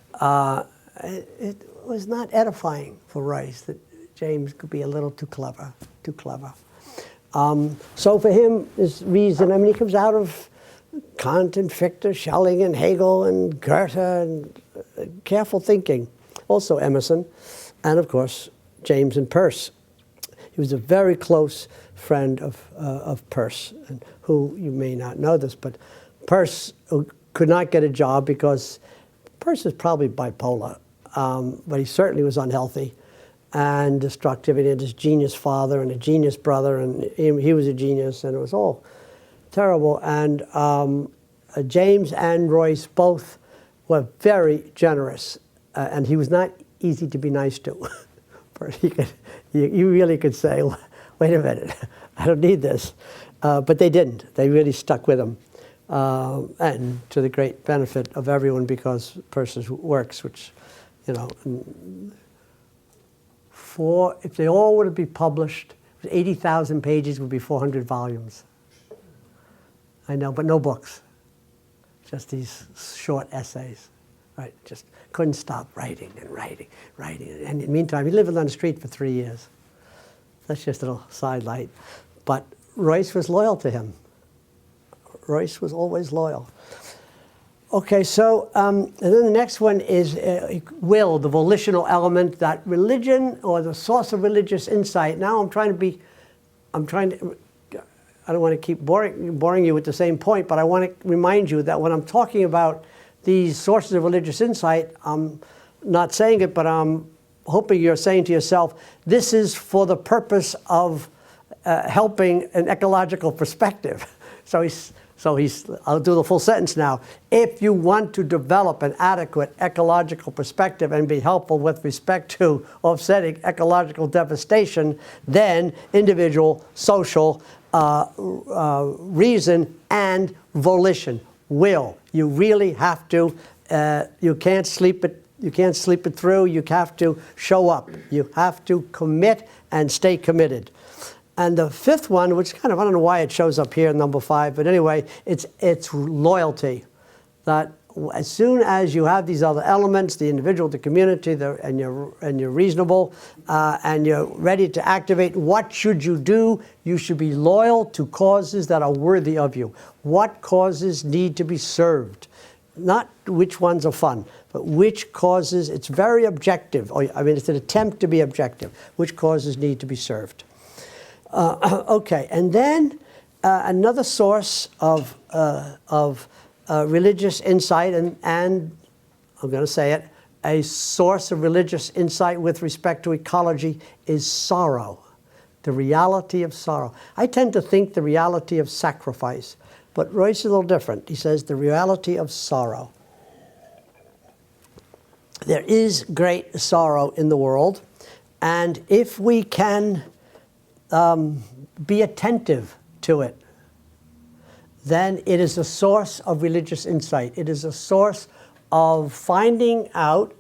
it was not edifying for Royce that James could be a little too clever, So for him, this reason, he comes out of Kant and Fichte, Schelling and Hegel and Goethe and careful thinking. Also Emerson, and of course, James and Peirce. He was a very close friend of Peirce, and who, you may not know this, but Peirce could not get a job because Peirce is probably bipolar, but he certainly was unhealthy and destructive. He had this genius father and a genius brother, and he was a genius, and it was all terrible. And James and Royce both were very generous, and he was not easy to be nice to. You really could say, wait a minute, I don't need this. But they didn't. They really stuck with him. And to the great benefit of everyone, because Peirce's works, which, if they all were to be published, 80,000 pages would be 400 volumes. I know, but no books. Just these short essays. Right? Just couldn't stop writing and writing. And in the meantime, he lived on the street for 3 years. That's just a little sidelight. But Royce was loyal to him. Royce was always loyal. Okay, so, and then the next one is will, the volitional element, that religion or the source of religious insight. Now I don't want to keep boring you with the same point, but I want to remind you that when I'm talking about these sources of religious insight, I'm not saying it, but I'm hoping you're saying to yourself, this is for the purpose of helping an ecological perspective. I'll do the full sentence now. If you want to develop an adequate ecological perspective and be helpful with respect to offsetting ecological devastation, then individual, social, reason, and volition, will. You really have to, you can't sleep it through, you have to show up. You have to commit and stay committed. And the fifth one, which kind of, I don't know why it shows up here, number 5, but anyway, it's loyalty. That as soon as you have these other elements, the individual, the community, and you're reasonable, and you're ready to activate, what should you do? You should be loyal to causes that are worthy of you. What causes need to be served? Not which ones are fun, but which causes, it's very objective. It's an attempt to be objective. Which causes need to be served? Okay, and then another source of religious insight, and I'm going to say it, a source of religious insight with respect to ecology is sorrow, the reality of sorrow. I tend to think the reality of sacrifice, but Royce is a little different. He says the reality of sorrow. There is great sorrow in the world, and if we can be attentive to it, then it is a source of religious insight. It is a source of finding out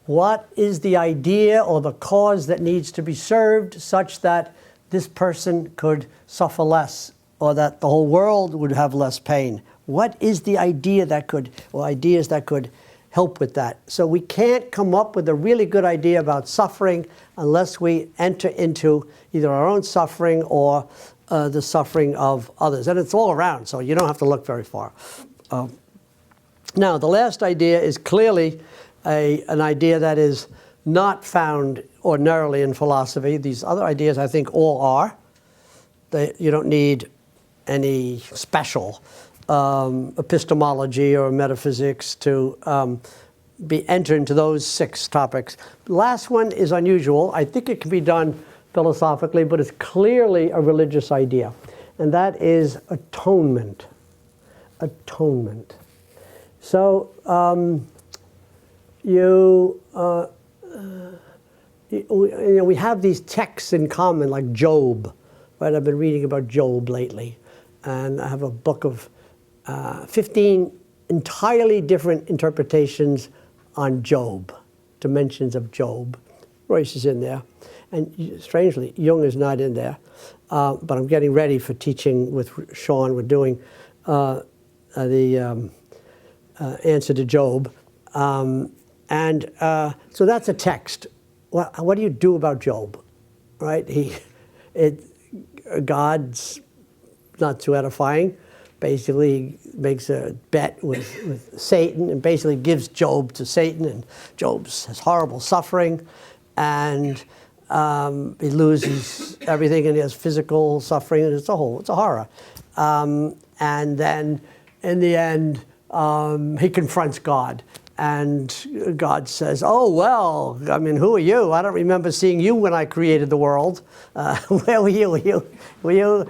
What is the idea or the cause that needs to be served such that this person could suffer less, or that the whole world would have less pain? What is the idea that could, or ideas that could help with that? So we can't come up with a really good idea about suffering unless we enter into either our own suffering or the suffering of others. And it's all around, so you don't have to look very far. Now, the last idea is clearly an idea that is not found ordinarily in philosophy. These other ideas, I think, all are. You don't need any special epistemology or metaphysics to enter into those 6 topics. The last one is unusual. I think it can be done philosophically, but it's clearly a religious idea, and that is atonement. Atonement. So we have these texts in common, like Job, right? I've been reading about Job lately, and I have a book of 15 entirely different interpretations on Job, dimensions of Job. Royce is in there, and strangely, Jung is not in there. But I'm getting ready for teaching with Sean. We're doing the answer to Job. So that's a text. What do you do about Job, right? God's not too edifying. Basically makes a bet with Satan and basically gives Job to Satan, and Job has horrible suffering, and he loses everything, and he has physical suffering, and it's a horror. And then in the end, he confronts God, and God says, "Oh, well, I mean, who are you? I don't remember seeing you when I created the world. Where were you? Do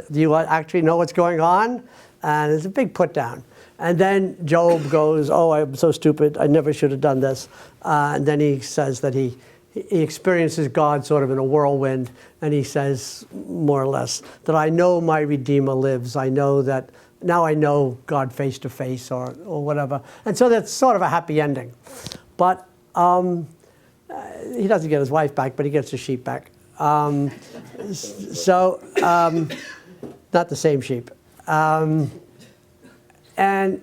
you actually know what's going on?" And it's a big put down. And then Job goes, "Oh, I'm so stupid. I never should have done this." And then he says that he experiences God sort of in a whirlwind, and he says, more or less, that I know my Redeemer lives. I know that now I know God face to face, or whatever. And so that's sort of a happy ending. But he doesn't get his wife back, but he gets his sheep back. Not the same sheep. And then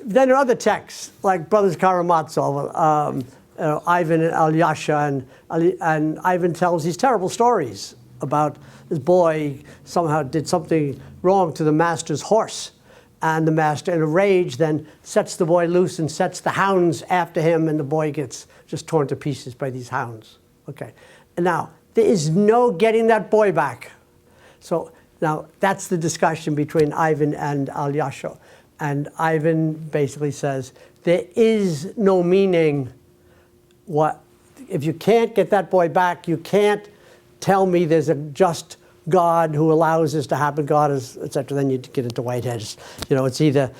there are other texts, like Brothers Karamazov, Ivan and Alyosha, and Ivan tells these terrible stories about this boy somehow did something wrong to the master's horse, and the master, in a rage, then sets the boy loose and sets the hounds after him, and the boy gets just torn to pieces by these hounds. Okay, and now there is no getting that boy back. So now that's the discussion between Ivan and Alyosha, and Ivan basically says there is no meaning. If you can't get that boy back, you can't tell me there's a just God who allows this to happen. God is, etc. Then you get into Whitehead's. It's either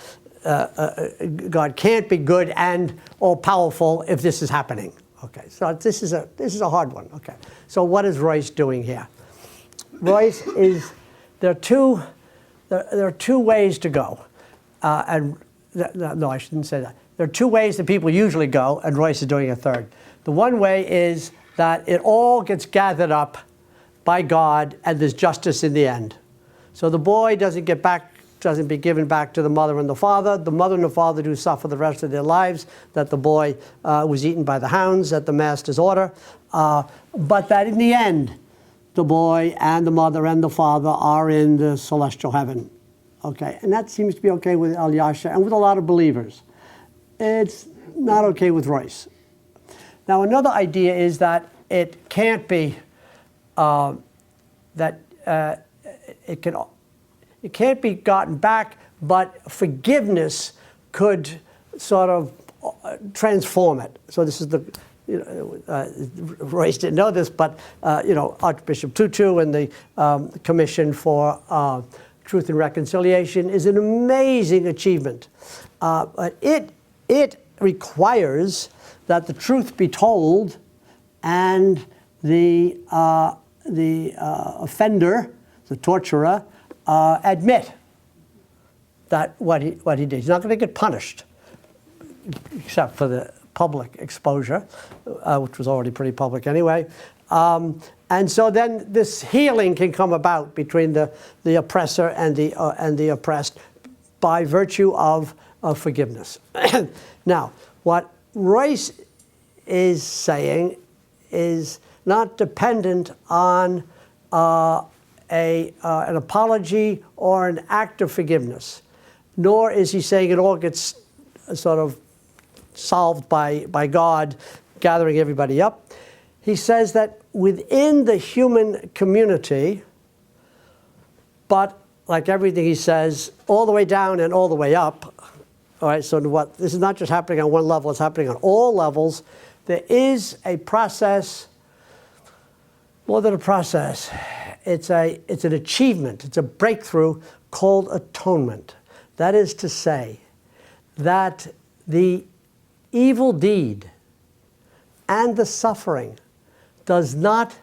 God can't be good and all powerful if this is happening. Okay, so this is a hard one. Okay, so what is Royce doing here? Royce is there are two ways to go, no, I shouldn't say that. There are 2 ways that people usually go, and Royce is doing a third. The one way is that it all gets gathered up by God, and there's justice in the end. So the boy doesn't be given back to the mother and the father. The mother and the father do suffer the rest of their lives, that the boy was eaten by the hounds at the master's order. But that in the end, the boy and the mother and the father are in the celestial heaven. Okay, and that seems to be okay with Alyosha and with a lot of believers. It's not okay with Royce. Now, another idea is that it can't be it can't be gotten back, but forgiveness could sort of transform it. So this is Royce didn't know this, but Archbishop Tutu and the Commission for Truth and Reconciliation is an amazing achievement. But it requires that the truth be told, and the offender, the torturer, admit that what he did. He's not going to get punished, except for the public exposure, which was already pretty public anyway. And so then this healing can come about between the oppressor and the oppressed by virtue of forgiveness. Now, what Royce is saying is not dependent on an apology or an act of forgiveness, nor is he saying it all gets sort of solved by God gathering everybody up. He says that within the human community, but like everything he says, all the way down and all the way up, all right, so this is not just happening on one level, it's happening on all levels. There is a process, more than a process, it's an achievement, it's a breakthrough called atonement. That is to say that the evil deed and the suffering does not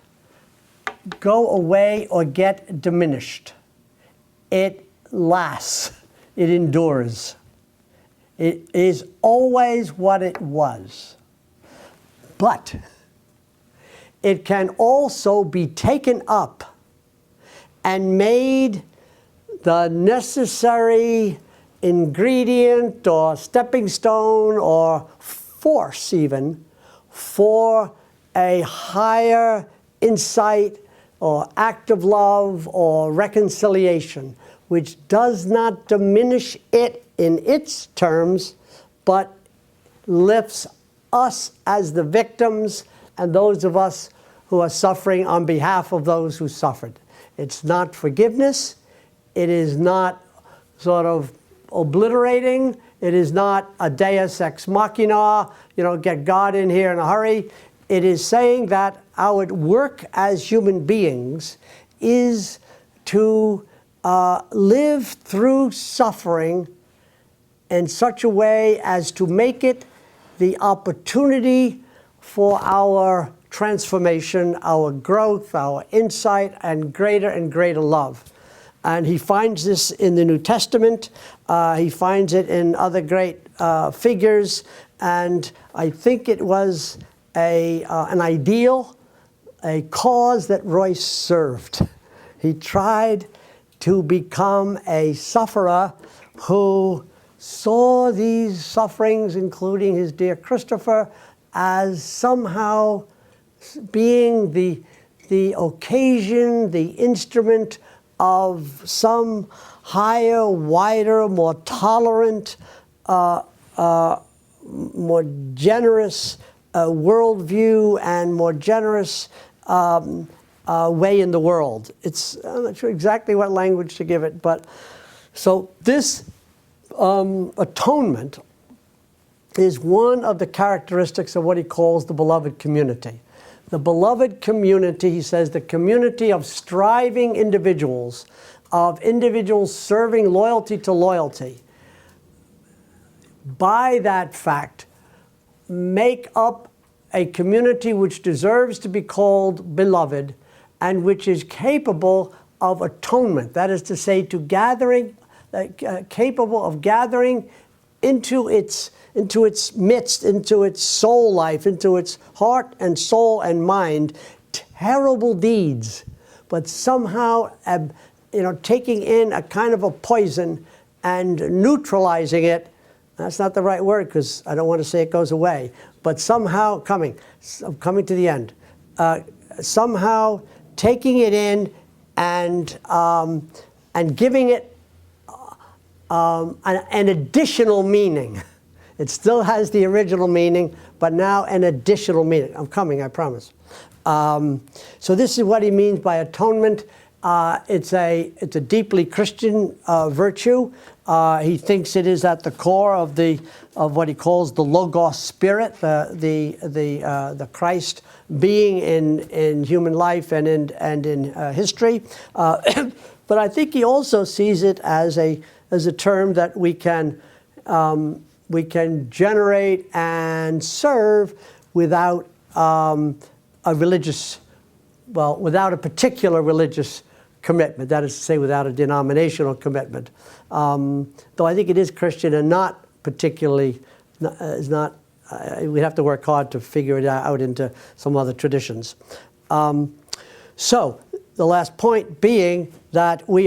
go away or get diminished. It lasts, it endures. It is always what it was. But it can also be taken up and made the necessary ingredient or stepping stone or force even for a higher insight or act of love or reconciliation, which does not diminish it in its terms, but lifts us as the victims and those of us who are suffering on behalf of those who suffered. It's not forgiveness. It is not sort of obliterating. It is not a deus ex machina, get God in here in a hurry. It is saying that our work as human beings is to live through suffering in such a way as to make it the opportunity for our transformation, our growth, our insight, and greater love. And he finds this in the New Testament. He finds it in other great figures. And I think it was an ideal, a cause that Royce served. He tried to become a sufferer who saw these sufferings, including his dear Christopher, as somehow being the occasion, the instrument of some higher, wider, more tolerant, more generous worldview and more generous way in the world. I'm not sure exactly what language to give it, but so this atonement is one of the characteristics of what he calls the beloved community. The beloved community, he says, the community of striving individuals, of individuals serving loyalty to loyalty, by that fact, make up a community which deserves to be called beloved and which is capable of atonement. That is to say, capable of gathering into its midst, into its soul life, into its heart and soul and mind, terrible deeds, but somehow taking in a kind of a poison and neutralizing it. That's not the right word because I don't want to say it goes away, but somehow coming to the end, somehow taking it in and giving it an additional meaning. It still has the original meaning, but now an additional meaning. I'm coming, I promise. So this is what he means by atonement. It's a deeply Christian virtue. He thinks it is at the core of what he calls the Logos spirit, the Christ being in human life and in history. But I think he also sees it as a term that we can generate and serve without without a particular religious commitment. That is to say, without a denominational commitment. Though I think it is Christian and not particularly, is not we'd have to work hard to figure it out into some other traditions. So the last point being that we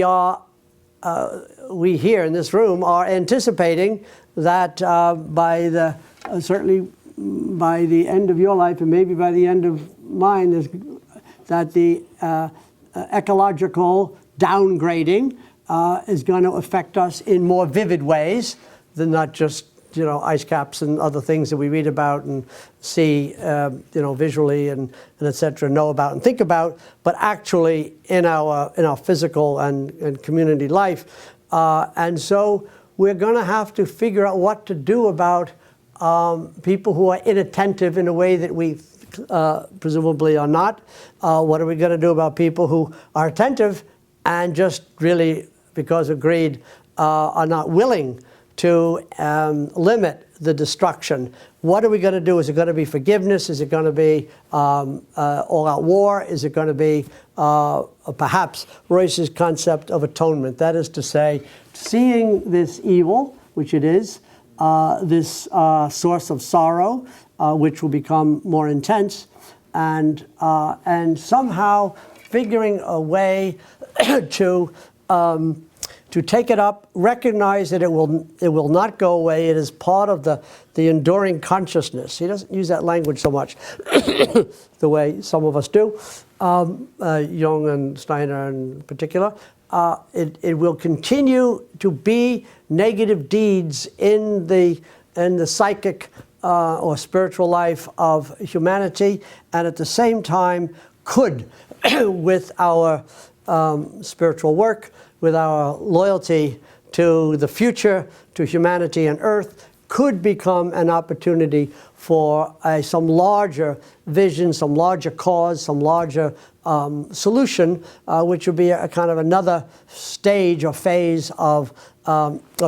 here in this room are anticipating that certainly by the end of your life and maybe by the end of mine, that the ecological downgrading is going to affect us in more vivid ways than not just ice caps and other things that we read about and see visually and etc. know about and think about, but actually in our physical and community life. And so we're going to have to figure out what to do about people who are inattentive in a way that we presumably are not. What are we going to do about people who are attentive and just really, because of greed, are not willing to limit the destruction? What are we going to do? Is it going to be forgiveness? Is it going to be all-out war? Is it going to be perhaps Royce's concept of atonement? That is to say, seeing this evil, which it is, this source of sorrow, which will become more intense, and somehow figuring a way to take it up, recognize that it will not go away. It is part of the enduring consciousness. He doesn't use that language so much the way some of us do, Jung and Steiner in particular. It will continue to be negative deeds in the psychic or spiritual life of humanity, and at the same time could, with our spiritual work, with our loyalty to the future, to humanity and Earth, could become an opportunity for some larger vision, some larger cause, some larger solution, which would be a kind of another stage or phase of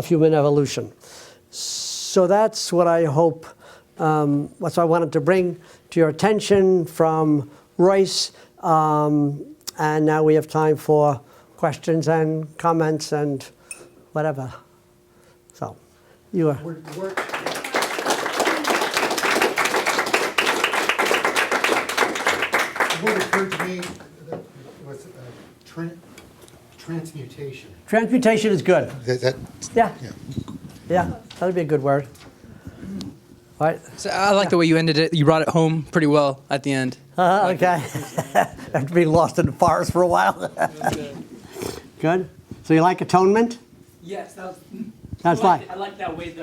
human evolution. So that's what I hope, what I wanted to bring to your attention from Royce. And now we have time for questions and comments and whatever. So, you are. What occurred to me was transmutation. Transmutation is good. Yeah. Yeah, that'd be a good word. Right. So I like the way you ended it. You brought it home pretty well at the end. Okay. After being lost in the forest for a while. Good. So you like atonement? Yes, That's like. I like that way,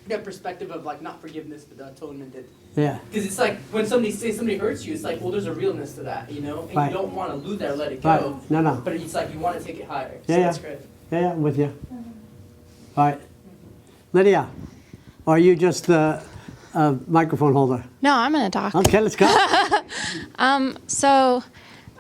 that perspective of like not forgiveness, but the atonement. Yeah. Because it's like when somebody hurts you, it's like, well, there's a realness to that, and Right. you don't want to lose that or let it go. Right. No. But it's like you want to take it higher. Yeah, So that's great. Yeah, I'm with you. All right. Lydia, are you just the microphone holder? No, I'm going to talk. Okay, let's go. So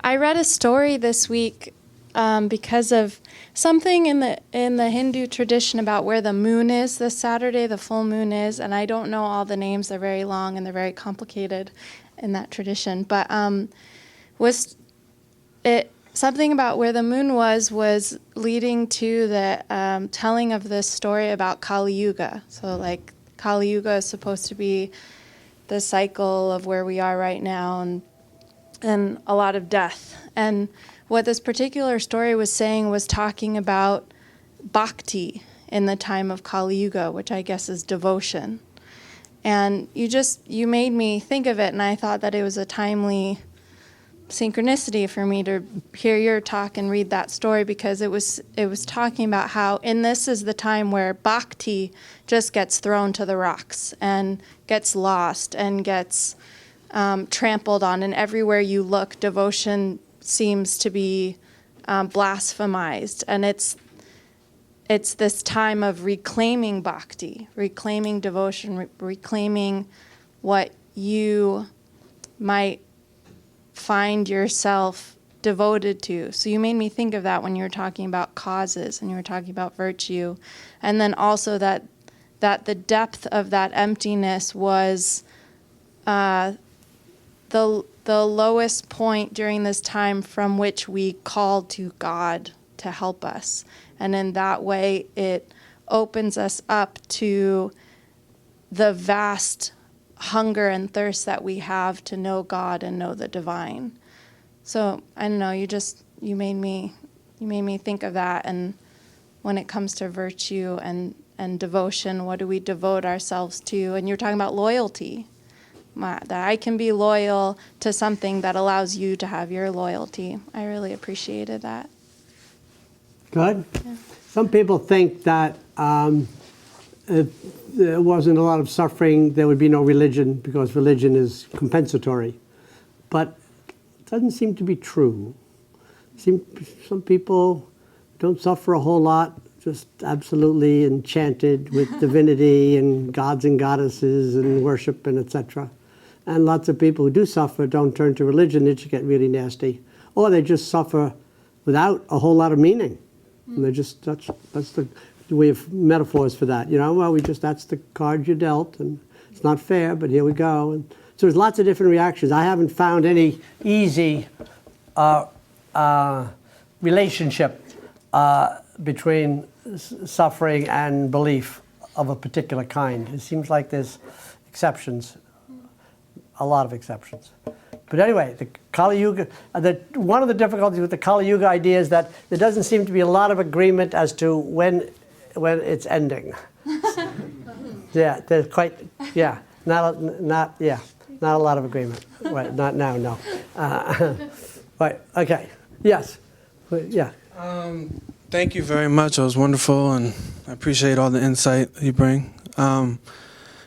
I read a story this week because of something in the Hindu tradition about where the moon is this Saturday, the full moon is, and I don't know all the names. They're very long and they're very complicated in that tradition. But was it something about where the moon was leading to the telling of this story about Kali Yuga. So like Kali Yuga is supposed to be the cycle of where we are right now and a lot of death. And what this particular story was saying was talking about Bhakti in the time of Kali Yuga, which I guess is devotion. And you made me think of it, and I thought that it was a timely synchronicity for me to hear your talk and read that story, because it was talking about how, and this is the time where Bhakti just gets thrown to the rocks and gets lost and gets trampled on, and everywhere you look, devotion seems to be blasphemized, and it's this time of reclaiming Bhakti, reclaiming devotion, reclaiming what you might find yourself devoted to. So you made me think of that when you were talking about causes and you were talking about virtue, and then also that the depth of that emptiness was the lowest point during this time from which we called to God to help us. And in that way, it opens us up to the vast hunger and thirst that we have to know God and know the divine. So I don't know, you made me think of that. And when it comes to virtue and devotion, what do we devote ourselves to? And you're talking about loyalty, that I can be loyal to something that allows you to have your loyalty. I really appreciated that. Good. Yeah. Some people think that if there wasn't a lot of suffering, there would be no religion because religion is compensatory. But it doesn't seem to be true. Some people don't suffer a whole lot, just absolutely enchanted with divinity and gods and goddesses and worship and etc. And lots of people who do suffer don't turn to religion, they just get really nasty. Or they just suffer without a whole lot of meaning. And they just, that's the way of metaphors for that. You know, well, that's the card you dealt, and it's not fair, but here we go. And so there's lots of different reactions. I haven't found any easy relationship between suffering and belief of a particular kind. It seems like there's exceptions, a lot of exceptions. But anyway, the Kali Yuga, one of the difficulties with the Kali Yuga idea is that there doesn't seem to be a lot of agreement as to when it's ending. Yeah, there's not a lot of agreement. Right, not now, no. Right, okay, yes, yeah. Thank you very much. It was wonderful, and I appreciate all the insight you bring.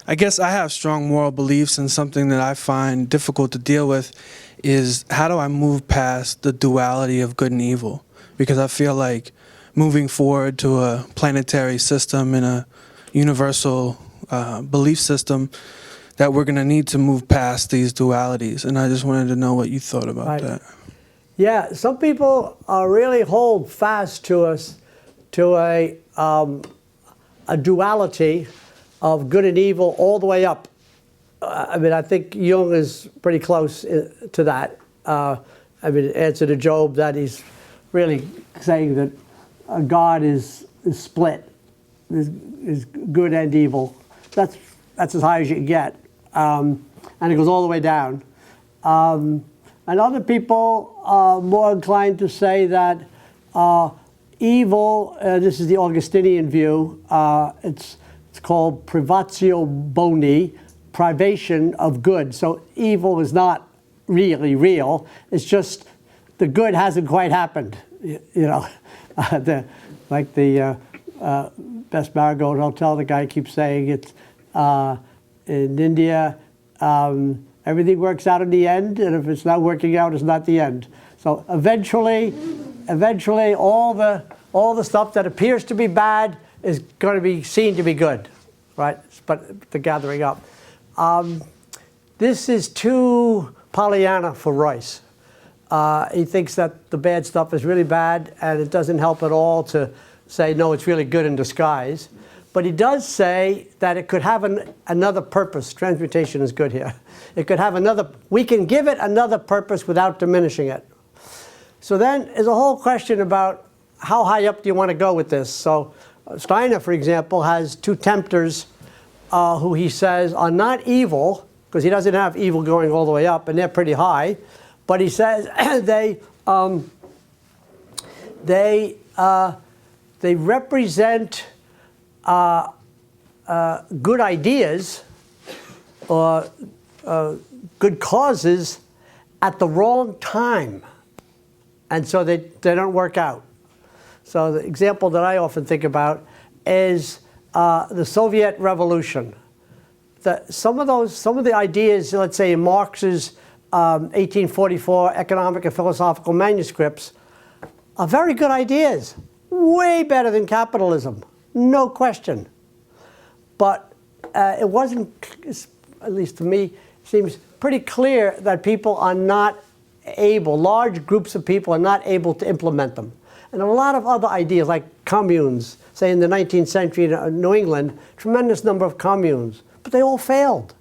I guess I have strong moral beliefs, and something that I find difficult to deal with is how do I move past the duality of good and evil? Because I feel like moving forward to a planetary system and a universal belief system, that we're going to need to move past these dualities. And I just wanted to know what you thought about that. Yeah, some people really hold fast to a duality of good and evil all the way up. I mean, I think Jung is pretty close to that. I mean, answer to Job, that he's really saying that God is split, is good and evil. That's as high as you can get, and it goes all the way down. And other people are more inclined to say that evil, this is the Augustinian view, it's called privatio boni, privation of good. So evil is not really real. It's just the good hasn't quite happened. You know, like the Best Marigold Hotel, the guy keeps saying it's in India, everything works out in the end, and if it's not working out, it's not the end. So eventually, all the stuff that appears to be bad is going to be seen to be good, right? But the gathering up. This is too Pollyanna for Royce. He thinks that the bad stuff is really bad, and it doesn't help at all to say, no, it's really good in disguise. But he does say that it could have another purpose. Transmutation is good here. It could have we can give it another purpose without diminishing it. So then there's a whole question about how high up do you want to go with this? So Steiner, for example, has two tempters who he says are not evil, because he doesn't have evil going all the way up, and they're pretty high. But he says they represent good ideas or good causes at the wrong time, and so they don't work out. So the example that I often think about is the Soviet Revolution. Some of the ideas, let's say in Marx's 1844 economic and philosophical manuscripts, are very good ideas, way better than capitalism, no question. But it wasn't, at least to me, seems pretty clear that people are not able, large groups of people are not able to implement them. And a lot of other ideas, like communes, say in the 19th century in New England, tremendous number of communes, but they all failed.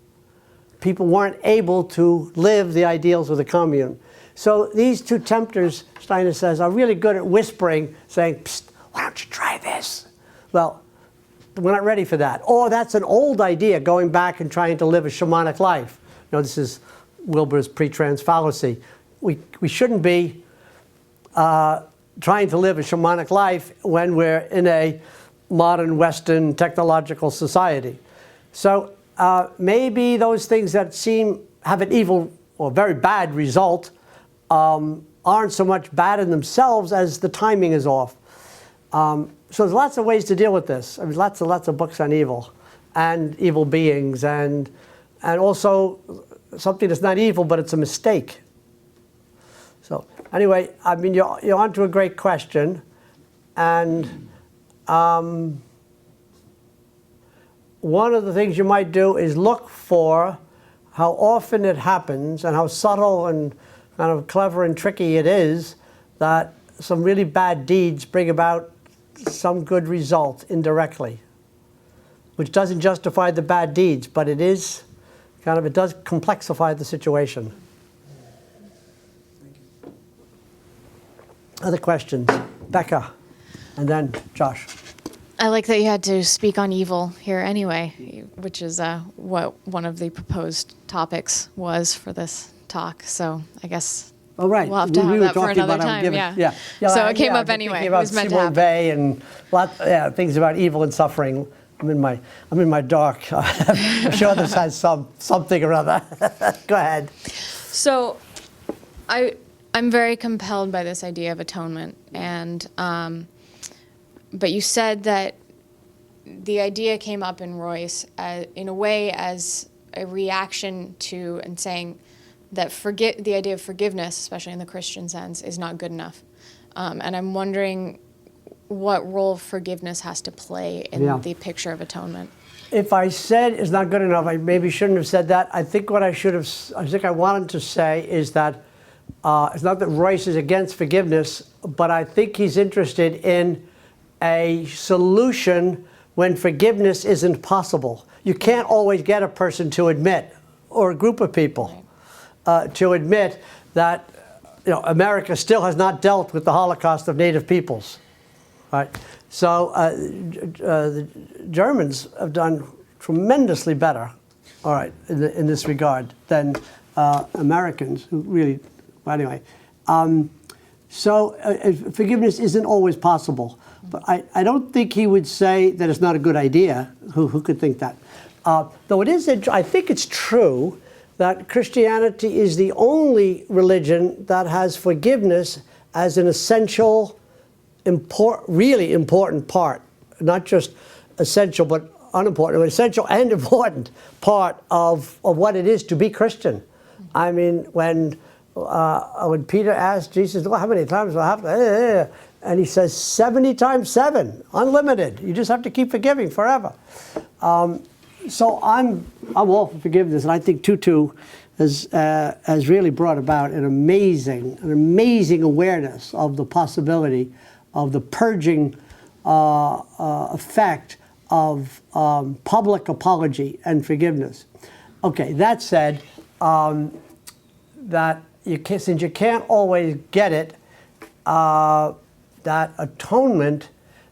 People weren't able to live the ideals of the commune. So these two tempters, Steiner says, are really good at whispering, saying, psst, why don't you try this? Well, we're not ready for that. Or that's an old idea, going back and trying to live a shamanic life. You know, this is Wilber's pre-trans fallacy. We shouldn't be trying to live a shamanic life when we're in a modern Western technological society. So maybe those things that have an evil or very bad result aren't so much bad in themselves as the timing is off. So there's lots of ways to deal with this. I mean, lots of books on evil and evil beings, and also something that's not evil, but it's a mistake. So anyway, I mean, you're onto a great question, and one of the things you might do is look for how often it happens and how subtle and kind of clever and tricky it is that some really bad deeds bring about some good result indirectly, which doesn't justify the bad deeds, but it does complexify the situation. Other questions? Becca, and then Josh. I like that you had to speak on evil here anyway, which is what one of the proposed topics was for this talk. So I guess Oh, right. we'll have to have that for another time. Yeah. So it came up anyway. It was meant to happen. Bay and things about evil and suffering. I'm in my dark. I'm sure this has something or other. Go ahead. So I'm very compelled by this idea of atonement, and but you said that the idea came up in Royce in a way as a reaction to and saying that the idea of forgiveness, especially in the Christian sense, is not good enough. And I'm wondering what role forgiveness has to play in the picture of atonement. If I said it's not good enough, I maybe shouldn't have said that. I think what I wanted to say is that it's not that Royce is against forgiveness, but I think he's interested in a solution when forgiveness isn't possible. You can't always get a person to admit, or a group of people, to admit that America still has not dealt with the Holocaust of Native peoples. Right? So the Germans have done tremendously better, all right, in this regard than Americans who really. Well, anyway, so forgiveness isn't always possible. But I don't think he would say that it's not a good idea. Who could think that? Though it is, I think it's true that Christianity is the only religion that has forgiveness as an essential, really important part, not just essential but unimportant, but essential and important part of what it is to be Christian. I mean, when Peter asked Jesus, well, how many times do I have to? And he says 70 times 7, unlimited. You just have to keep forgiving forever. So I'm all for forgiveness, and I think Tutu has really brought about an amazing awareness of the possibility of the purging effect of public apology and forgiveness. Okay, that said, that since you can't always get it, that atonement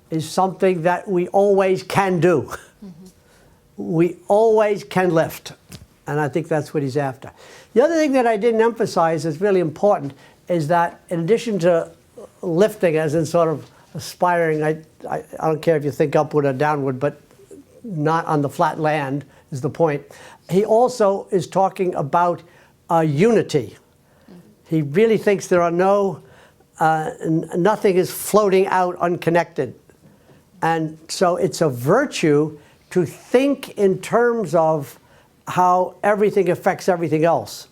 is something that we always can do. Mm-hmm. We always can lift. And I think that's what he's after. The other thing that I didn't emphasize is really important is that in addition to lifting as in sort of aspiring, I don't care if you think upward or downward, but not on the flat land is the point. He also is talking about unity. He really thinks there are nothing is floating out unconnected. And so it's a virtue to think in terms of how everything affects everything else.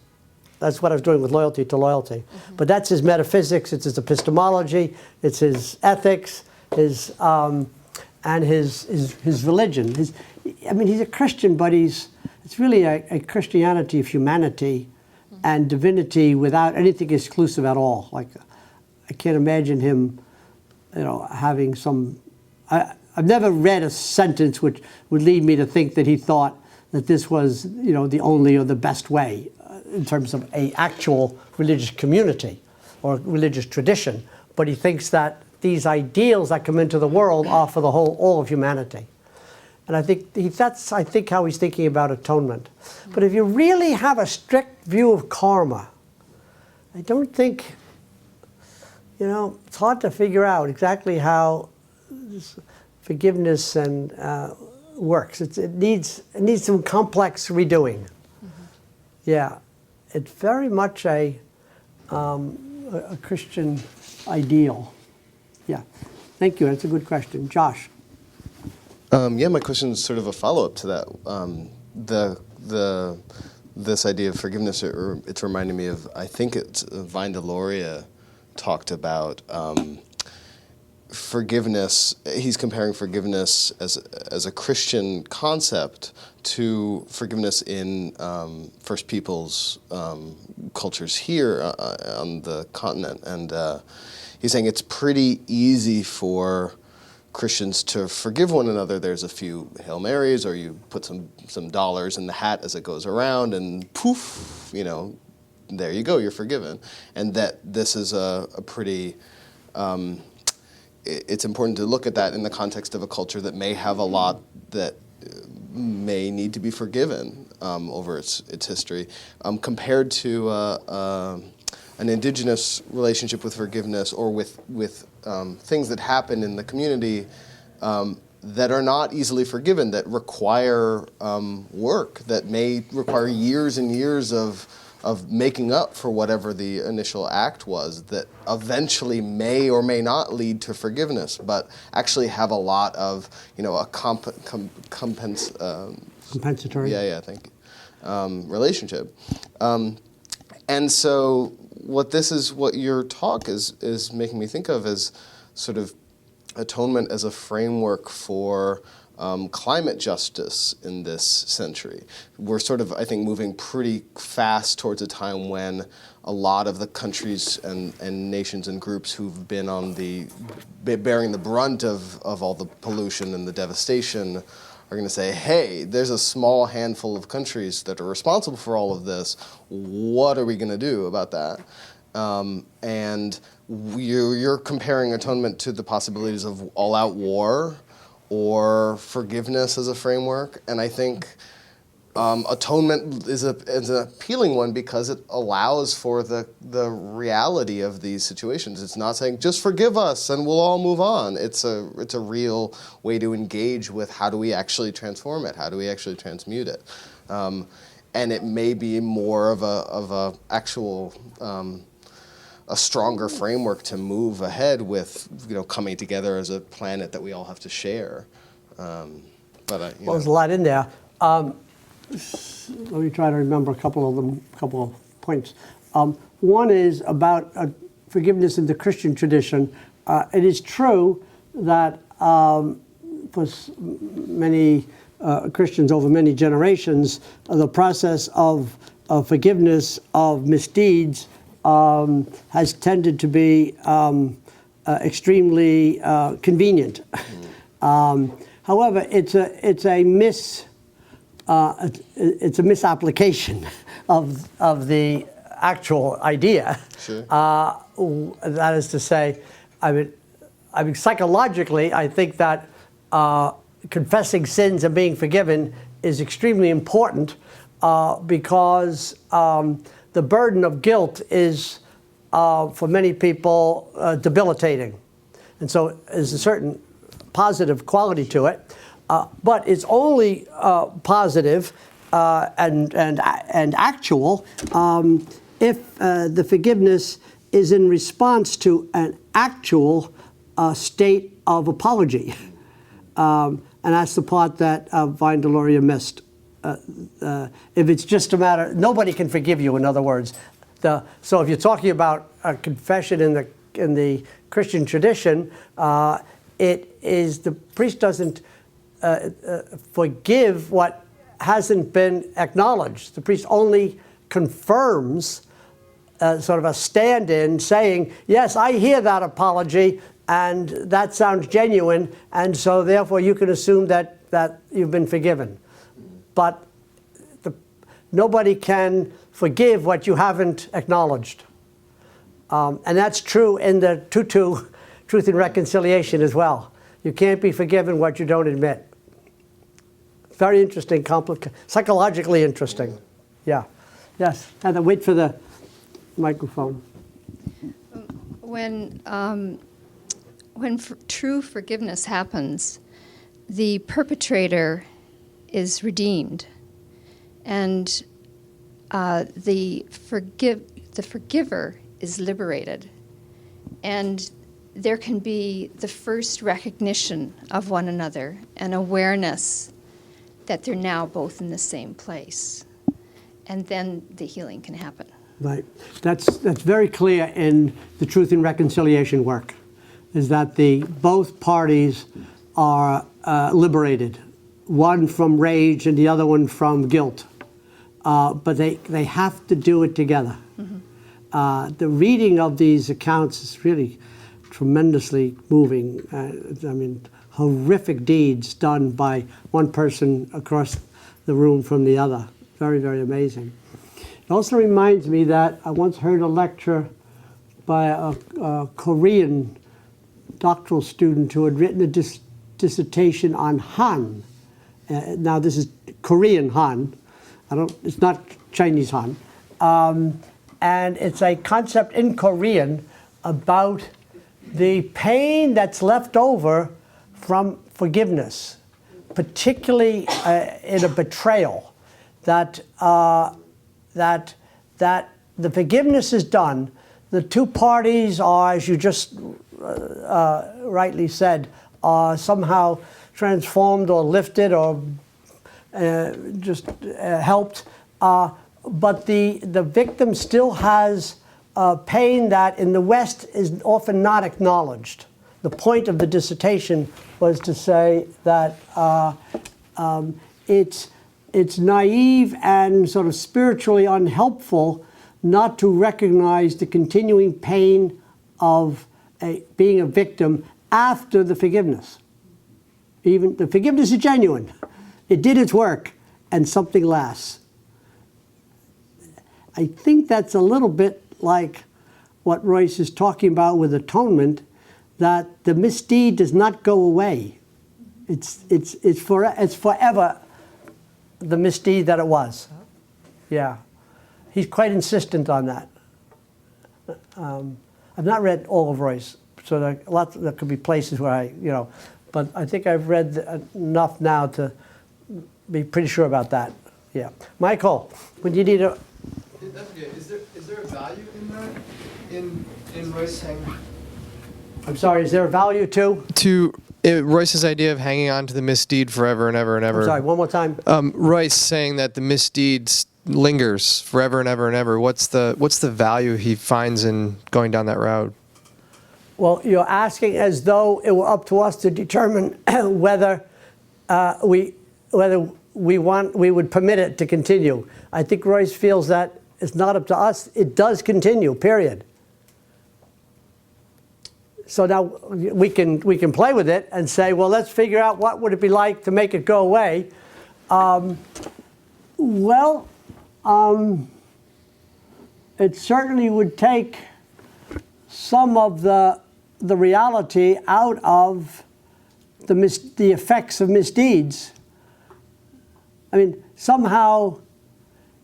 That's what I was doing with loyalty to loyalty. Mm-hmm. But that's his metaphysics, it's his epistemology, it's his ethics, and his religion. He's a Christian, but it's really a Christianity of humanity and divinity without anything exclusive at all. Like, I can't imagine him, having some. I've never read a sentence which would lead me to think that he thought that this was, the only or the best way in terms of an actual religious community or religious tradition. But he thinks that these ideals that come into the world are for all of humanity. And I think that's how he's thinking about atonement. But if you really have a strict view of karma, I don't think, it's hard to figure out exactly how forgiveness and works. It needs some complex redoing. Yeah, it's very much a Christian ideal. Yeah, thank you. That's a good question, Josh. Yeah, my question is sort of a follow-up to that. This idea of forgiveness, it's reminding me of, I think it's Vine talked about forgiveness. He's comparing forgiveness as a Christian concept to forgiveness in First Peoples cultures here on the continent, and he's saying it's pretty easy for Christians to forgive one another. There's a few Hail Marys, or you put some dollars in the hat as it goes around, and poof, there you go, you're forgiven. And that this is a pretty, it's important to look at that in the context of a culture that may have a lot that may need to be forgiven over its history, compared to an indigenous relationship with forgiveness, or with things that happen in the community that are not easily forgiven, that require work, that may require years and years of making up for whatever the initial act was, that eventually may or may not lead to forgiveness, but actually have a lot of, a compensatory. Thank you. Relationship. And so what your talk is making me think of is sort of atonement as a framework for climate justice in this century. We're sort of, I think, moving pretty fast towards a time when a lot of the countries and nations and groups who've been bearing the brunt of all the pollution and the devastation are going to say, hey, there's a small handful of countries that are responsible for all of this. What are we going to do about that? And you're comparing atonement to the possibilities of all-out war or forgiveness as a framework. And I think atonement is an appealing one because it allows for the reality of these situations. It's not saying, just forgive us and we'll all move on. It's a real way to engage with how do we actually transform it? How do we actually transmute it? And it may be more of a actual a stronger framework to move ahead with, coming together as a planet that we all have to share. There's a lot in there. Let me try to remember a couple of points. One is about forgiveness in the Christian tradition. It is true that for many Christians over many generations, the process of forgiveness of misdeeds has tended to be extremely convenient. However, it's a misapplication of the actual idea. Sure. That is to say, I mean, psychologically, I think that confessing sins and being forgiven is extremely important because the burden of guilt is, for many people, debilitating. And so there's a certain positive quality to it. But it's only positive and actual if the forgiveness is in response to an actual state of apology. And that's the part that Vine Deloria missed. If it's just a matter, nobody can forgive you, in other words. So if you're talking about a confession in the Christian tradition, it is the priest doesn't forgive what hasn't been acknowledged. The priest only confirms sort of a stand-in saying, yes, I hear that apology, and that sounds genuine, and so therefore you can assume that you've been forgiven. But nobody can forgive what you haven't acknowledged. And that's true in the Tutu, Truth and Reconciliation as well. You can't be forgiven what you don't admit. very interesting, psychologically interesting. Yeah. Yes. And then wait for the microphone. When true forgiveness happens, the perpetrator is redeemed, and the forgiver is liberated, and there can be the first recognition of one another and awareness that they're now both in the same place, and then the healing can happen. Right. That's very clear in the Truth and Reconciliation work, is that both parties are liberated, one from rage and the other one from guilt. But they have to do it together. Mm-hmm. The reading of these accounts is really tremendously moving. I mean, horrific deeds done by one person across the room from the other. Very, very amazing. It also reminds me that I once heard a lecture by a Korean doctoral student who had written a dissertation on Han. Now this is Korean Han. It's not Chinese Han. And it's a concept in Korean about the pain that's left over from forgiveness, particularly in a betrayal, that the forgiveness is done. The two parties are, as you just rightly said, are somehow transformed or lifted or just helped. But the victim still has pain that in the West is often not acknowledged. The point of the dissertation was to say that it's naive and sort of spiritually unhelpful not to recognize the continuing pain of being a victim after the forgiveness. Even the forgiveness is genuine. It did its work, and something lasts. I think that's a little bit like what Royce is talking about with atonement, that the misdeed does not go away. It's forever the misdeed that it was. Yeah. He's quite insistent on that. I've not read all of Royce, so there could be places where but I think I've read enough now to be pretty sure about that. Yeah. Michael, would you need a... That's okay. Is there a value in that? In Royce saying... I'm sorry, is there a value to Royce's idea of hanging on to the misdeed forever and ever and ever? I'm sorry, one more time. Royce saying that the misdeed lingers forever and ever and ever. What's the value he finds in going down that route? Well, you're asking as though it were up to us to determine whether we would permit it to continue. I think Royce feels that it's not up to us. It does continue, period. So now we can play with it and say, well, let's figure out what would it be like to make it go away. It certainly would take some of the reality out of the effects of misdeeds. I mean, somehow,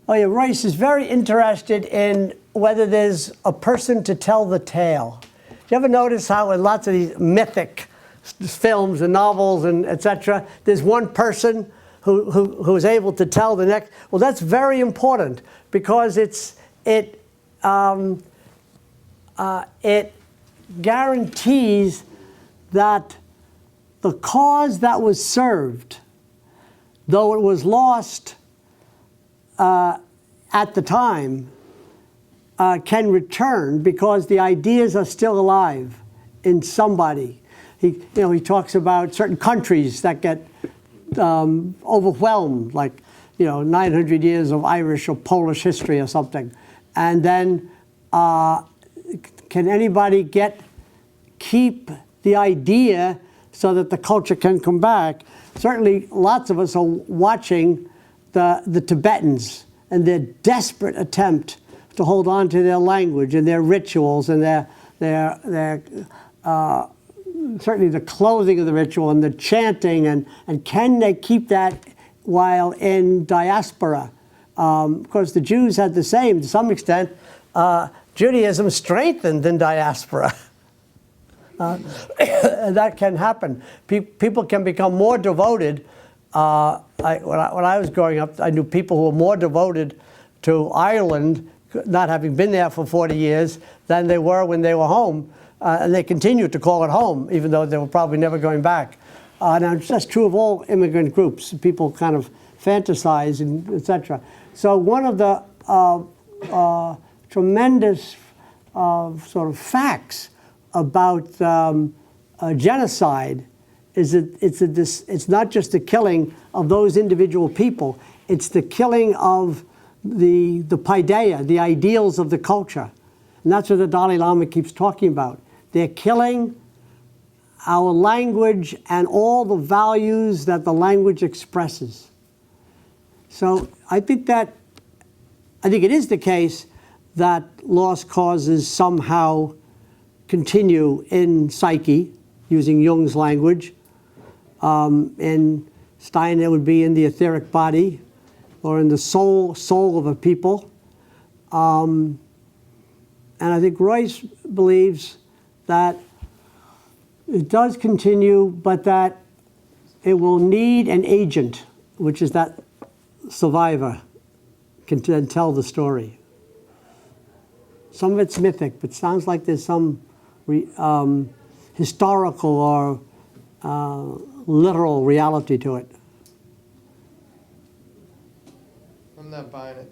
Royce is very interested in whether there's a person to tell the tale. Do you ever notice how in lots of these mythic films and novels and etc., there's one person who's able to tell the next? Well, that's very important because it guarantees that the cause that was served, though it was lost at the time, can return because the ideas are still alive in somebody. He talks about certain countries that get overwhelmed, like 900 years of Irish or Polish history or something, and then can anybody keep the idea so that the culture can come back? Certainly, lots of us are watching the Tibetans and their desperate attempt to hold on to their language and their rituals and their certainly the clothing of the ritual and the chanting, and can they keep that while in diaspora. Of course, the Jews had the same to some extent. Judaism strengthened in diaspora. That can happen. People can become more devoted. When I was growing up, I knew people who were more devoted to Ireland, not having been there for 40 years, than they were when they were home. And they continued to call it home, even though they were probably never going back. Now, that's true of all immigrant groups. People kind of fantasize, and etc. So one of the tremendous sort of facts about genocide is that it's not just the killing of those individual people, it's the killing of the paideia, the ideals of the culture. And that's what the Dalai Lama keeps talking about. They're killing our language and all the values that the language expresses. So I think it is the case that lost causes somehow continue in psyche, using Jung's language. In Stein, it would be in the etheric body or in the soul of a people. And I think Royce believes that it does continue, but that it will need an agent, which is that survivor can then tell the story. Some of it's mythic, but it sounds like there's some historical or literal reality to it. I'm not buying it.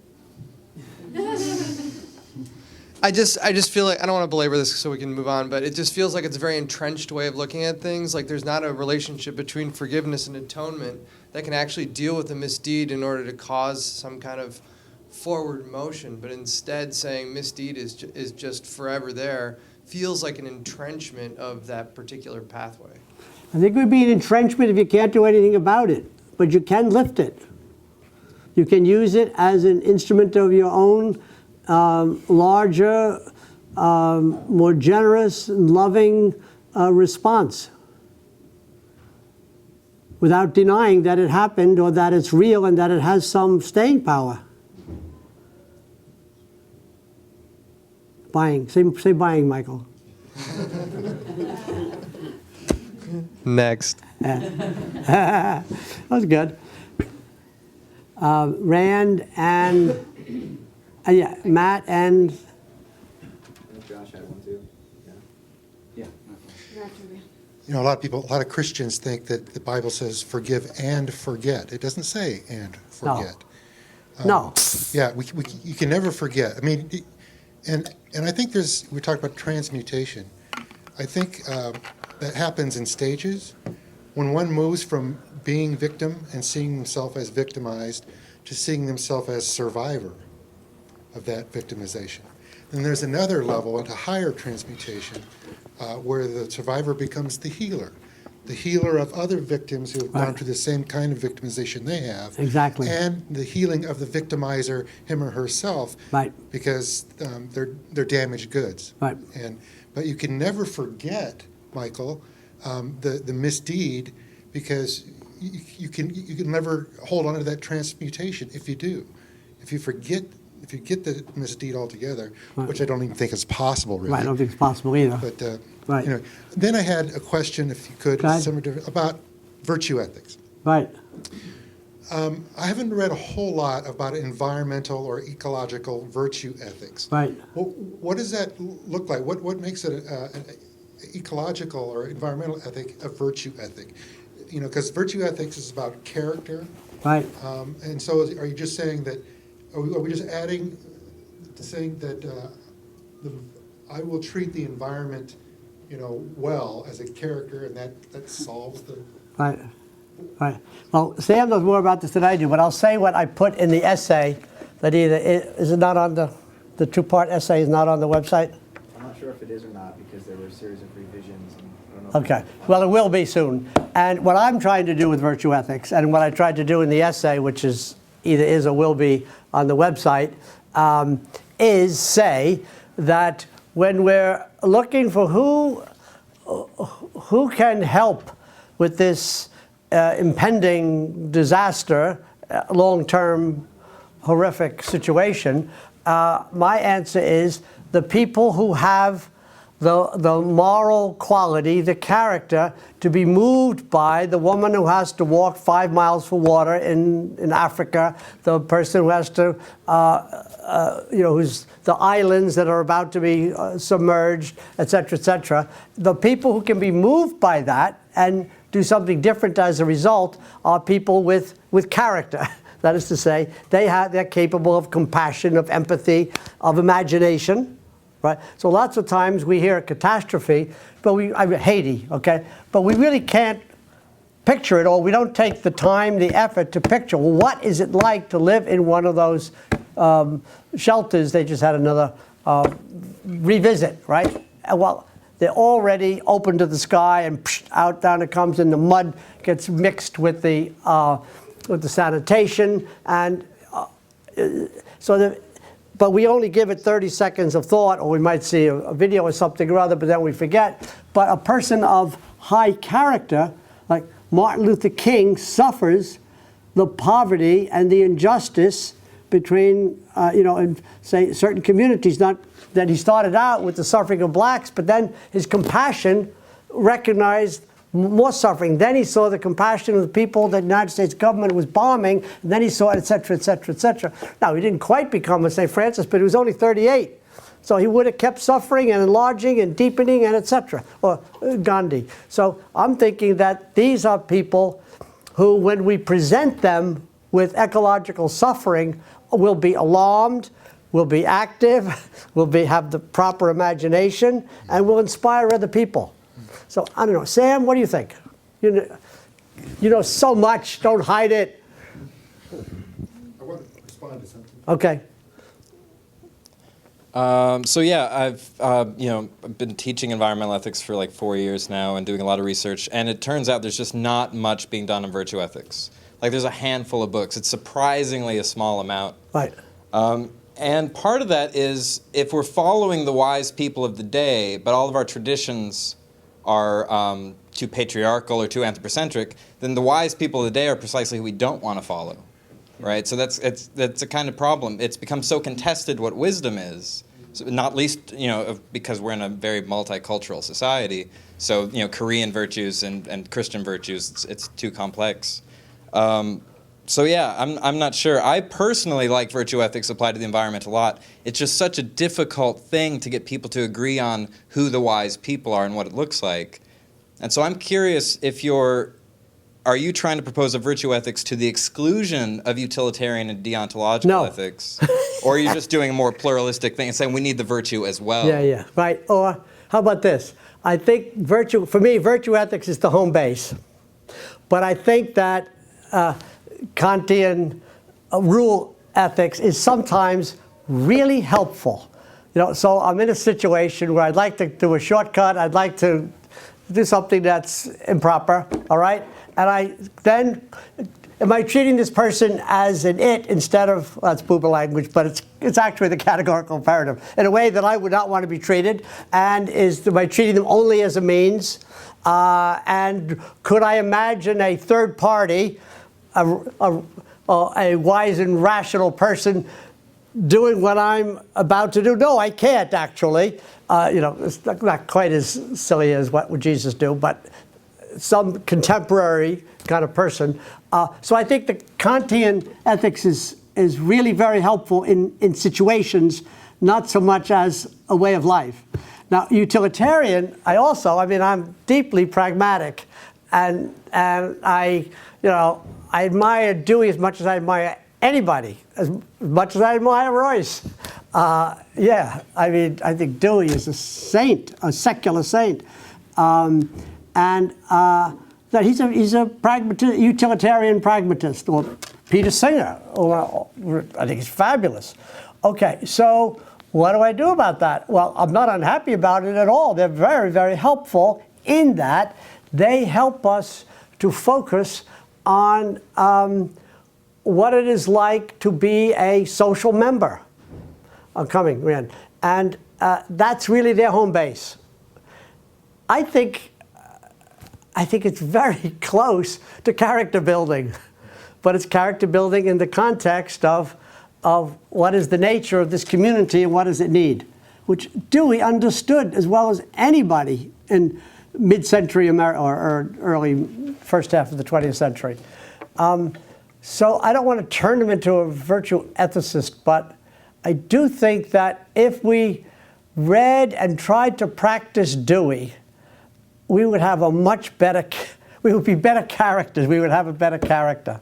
I just feel like, I don't want to belabor this so we can move on, but it just feels like it's a very entrenched way of looking at things. Like there's not a relationship between forgiveness and atonement that can actually deal with a misdeed in order to cause some kind of forward motion, but instead saying misdeed is just forever there feels like an entrenchment of that particular pathway. I think it would be an entrenchment if you can't do anything about it, but you can lift it. You can use it as an instrument of your own larger, more generous and loving response, without denying that it happened or that it's real and that it has some staying power. Buying. Say buying, Michael. Next. That was good. Rand and yeah, Matt and Josh had one too. Yeah. You know, a lot of Christians think that the Bible says forgive and forget. It doesn't say and forget. No. Yeah, you can never forget. I mean, and I think we talked about transmutation. I think that happens in stages. When one moves from being victim and seeing himself as victimized to seeing himself as survivor of that victimization. Then there's another level into higher transmutation where the survivor becomes the healer of other victims who have gone through the same kind of victimization they have. Exactly. And the healing of the victimizer, him or herself, because they're damaged goods. Right. But you can never forget, Michael, the misdeed, because you can never hold on to that transmutation if you do. If you get the misdeed altogether, which I don't even think is possible, really. Right, I don't think it's possible either. But then I had a question, if you could, about virtue ethics. Right. I haven't read a whole lot about environmental or ecological virtue ethics. Right. What does that look like? What makes it an ecological or environmental ethic a virtue ethic? You know, because virtue ethics is about character. Right. And so are you just saying that, are we just adding to saying that I will treat the environment, well as a character, and that solves the... Right. Right. Well, Sam knows more about this than I do, but I'll say what I put in the essay that is it not on the two-part essay is not on the website? I'm not sure if it is or not because there were a series of revisions. And I don't know. Okay. Well, it will be soon. And what I'm trying to do with virtue ethics, and what I tried to do in the essay, which is either is or will be on the website, is say that when we're looking for who can help with this impending disaster, long-term horrific situation, my answer is the people who have the moral quality, the character, to be moved by the woman who has to walk 5 miles for water in Africa, the person who has to, who's the islands that are about to be submerged, et cetera, the people who can be moved by that and do something different as a result are people with character. That is to say, they're capable of compassion, of empathy, of imagination. Right? So lots of times we hear a catastrophe, but Haiti, okay? But we really can't picture it, or we don't take the time, the effort to picture, well, what is it like to live in one of those shelters? They just had another revisit, right? Well, they're already open to the sky, and out down it comes, and the mud gets mixed with the sanitation, and but we only give it 30 seconds of thought, or we might see a video or something or other, but then we forget. But a person of high character, like Martin Luther King, suffers the poverty and the injustice between, in, say, certain communities. Not that he started out with the suffering of blacks, but then his compassion recognized more suffering. Then he saw the compassion of the people that the United States government was bombing, and then he saw it, et cetera, et cetera, et cetera. Now, he didn't quite become a St. Francis, but he was only 38. So he would have kept suffering and enlarging and deepening and et cetera, or Gandhi. So I'm thinking that these are people who, when we present them with ecological suffering, will be alarmed, will be active, will have the proper imagination, and will inspire other people. So, I don't know. Sam, what do you think? You know so much. Don't hide it. I want to respond to something. Okay. So yeah, I've been teaching environmental ethics for like 4 years now and doing a lot of research, and it turns out there's just not much being done on virtue ethics. Like there's a handful of books. It's surprisingly a small amount. Right. And part of that is if we're following the wise people of the day, but all of our traditions are too patriarchal or too anthropocentric, then the wise people of the day are precisely who we don't want to follow, right? So that's a kind of problem. It's become so contested what wisdom is, so not least because we're in a very multicultural society. So Korean virtues and Christian virtues, it's too complex. So yeah, I'm not sure. I personally like virtue ethics applied to the environment a lot. It's just such a difficult thing to get people to agree on who the wise people are and what it looks like. And so I'm curious if are you trying to propose a virtue ethics to the exclusion of utilitarian and deontological ethics? Or are you just doing a more pluralistic thing and saying we need the virtue as well? Yeah, right. Or how about this? I think for me, virtue ethics is the home base. But I think that Kantian rule ethics is sometimes really helpful. So I'm in a situation where I'd like to do a shortcut. I'd like to do something that's improper, all right? And am I treating this person as an it instead of, that's boomer language, but it's actually the categorical imperative, in a way that I would not want to be treated, and am I treating them only as a means? And could I imagine a third party, a wise and rational person doing what I'm about to do? No, I can't actually. It's not quite as silly as what would Jesus do, but some contemporary kind of person. So I think the Kantian ethics is really very helpful in situations, not so much as a way of life. Now, utilitarian, I'm deeply pragmatic, and I admire Dewey as much as I admire anybody, as much as I admire Royce. I think Dewey is a saint, a secular saint, that he's a utilitarian pragmatist, or Peter Singer, I think he's fabulous. Okay, so what do I do about that? Well, I'm not unhappy about it at all. They're very, very helpful in that they help us to focus on what it is like to be a social member. I'm coming, Rand. And that's really their home base. I think I think it's very close to character building. But it's character building in the context of what is the nature of this community and what does it need, which Dewey understood as well as anybody in mid-century America or early first half of the 20th century. So I don't want to turn him into a virtue ethicist, but I do think that if we read and tried to practice Dewey, we would have a much better, we would be better characters, we would have a better character.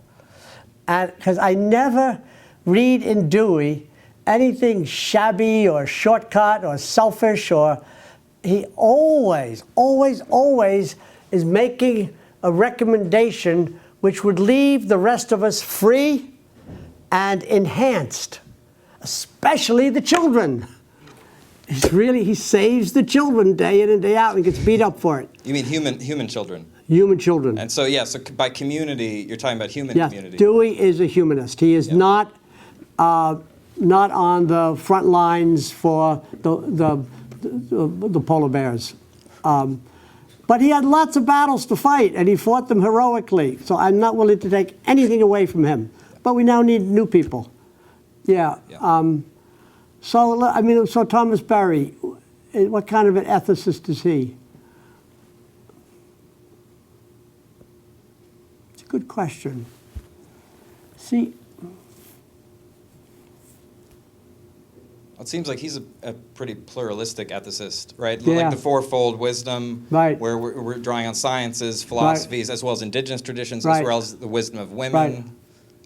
And because I never read in Dewey anything shabby or shortcut or selfish, or he always, always, always is making a recommendation which would leave the rest of us free and enhanced, especially the children. He saves the children day in and day out and gets beat up for it. You mean human children? Human children. And so, yeah, so by community, you're talking about human community. Dewey is a humanist. He is not on the front lines for the polar bears. But he had lots of battles to fight, and he fought them heroically. So I'm not willing to take anything away from him. But we now need new people. Yeah. So Thomas Berry, what kind of an ethicist is he? It's a good question. See, it seems like he's a pretty pluralistic ethicist, right? Yeah. Like the fourfold wisdom, right, where we're drawing on sciences, philosophies, right, as well as indigenous traditions, right, as well as the wisdom of women.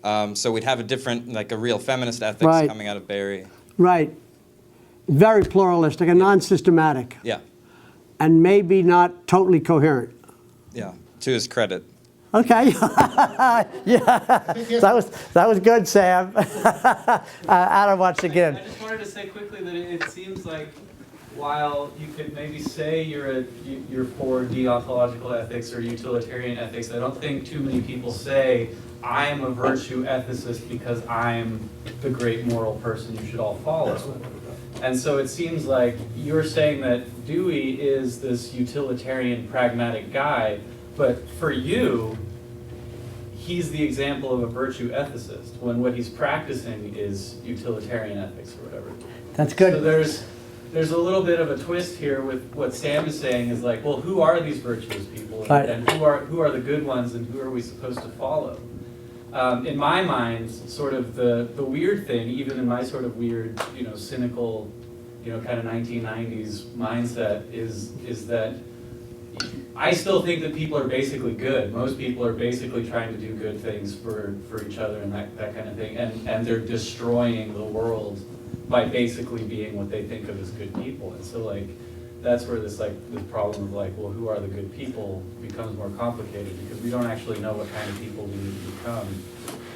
Right. So we'd have a different, like a real feminist ethics, right, coming out of Berry. Right. Very pluralistic and non-systematic. Yeah. And maybe not totally coherent. Yeah, to his credit. Okay. Yeah. That was good, Sam. Adam wants to get in. I just wanted to say quickly that it seems like while you could maybe say you're for deontological ethics or utilitarian ethics, I don't think too many people say, I am a virtue ethicist because I'm the great moral person you should all follow. And so it seems like you're saying that Dewey is this utilitarian, pragmatic guy, but for you, he's the example of a virtue ethicist, when what he's practicing is utilitarian ethics or whatever. That's good. So there's a little bit of a twist here with what Sam is saying is like, well, who are these virtuous people? Right. And who are the good ones, and who are we supposed to follow? In my mind, sort of the weird thing, even in my sort of weird, cynical, kind of 1990s mindset, is that I still think that people are basically good. Most people are basically trying to do good things for each other and that kind of thing, and they're destroying the world by basically being what they think of as good people. And so that's where this problem of well, who are the good people becomes more complicated, because we don't actually know what kind of people we need to become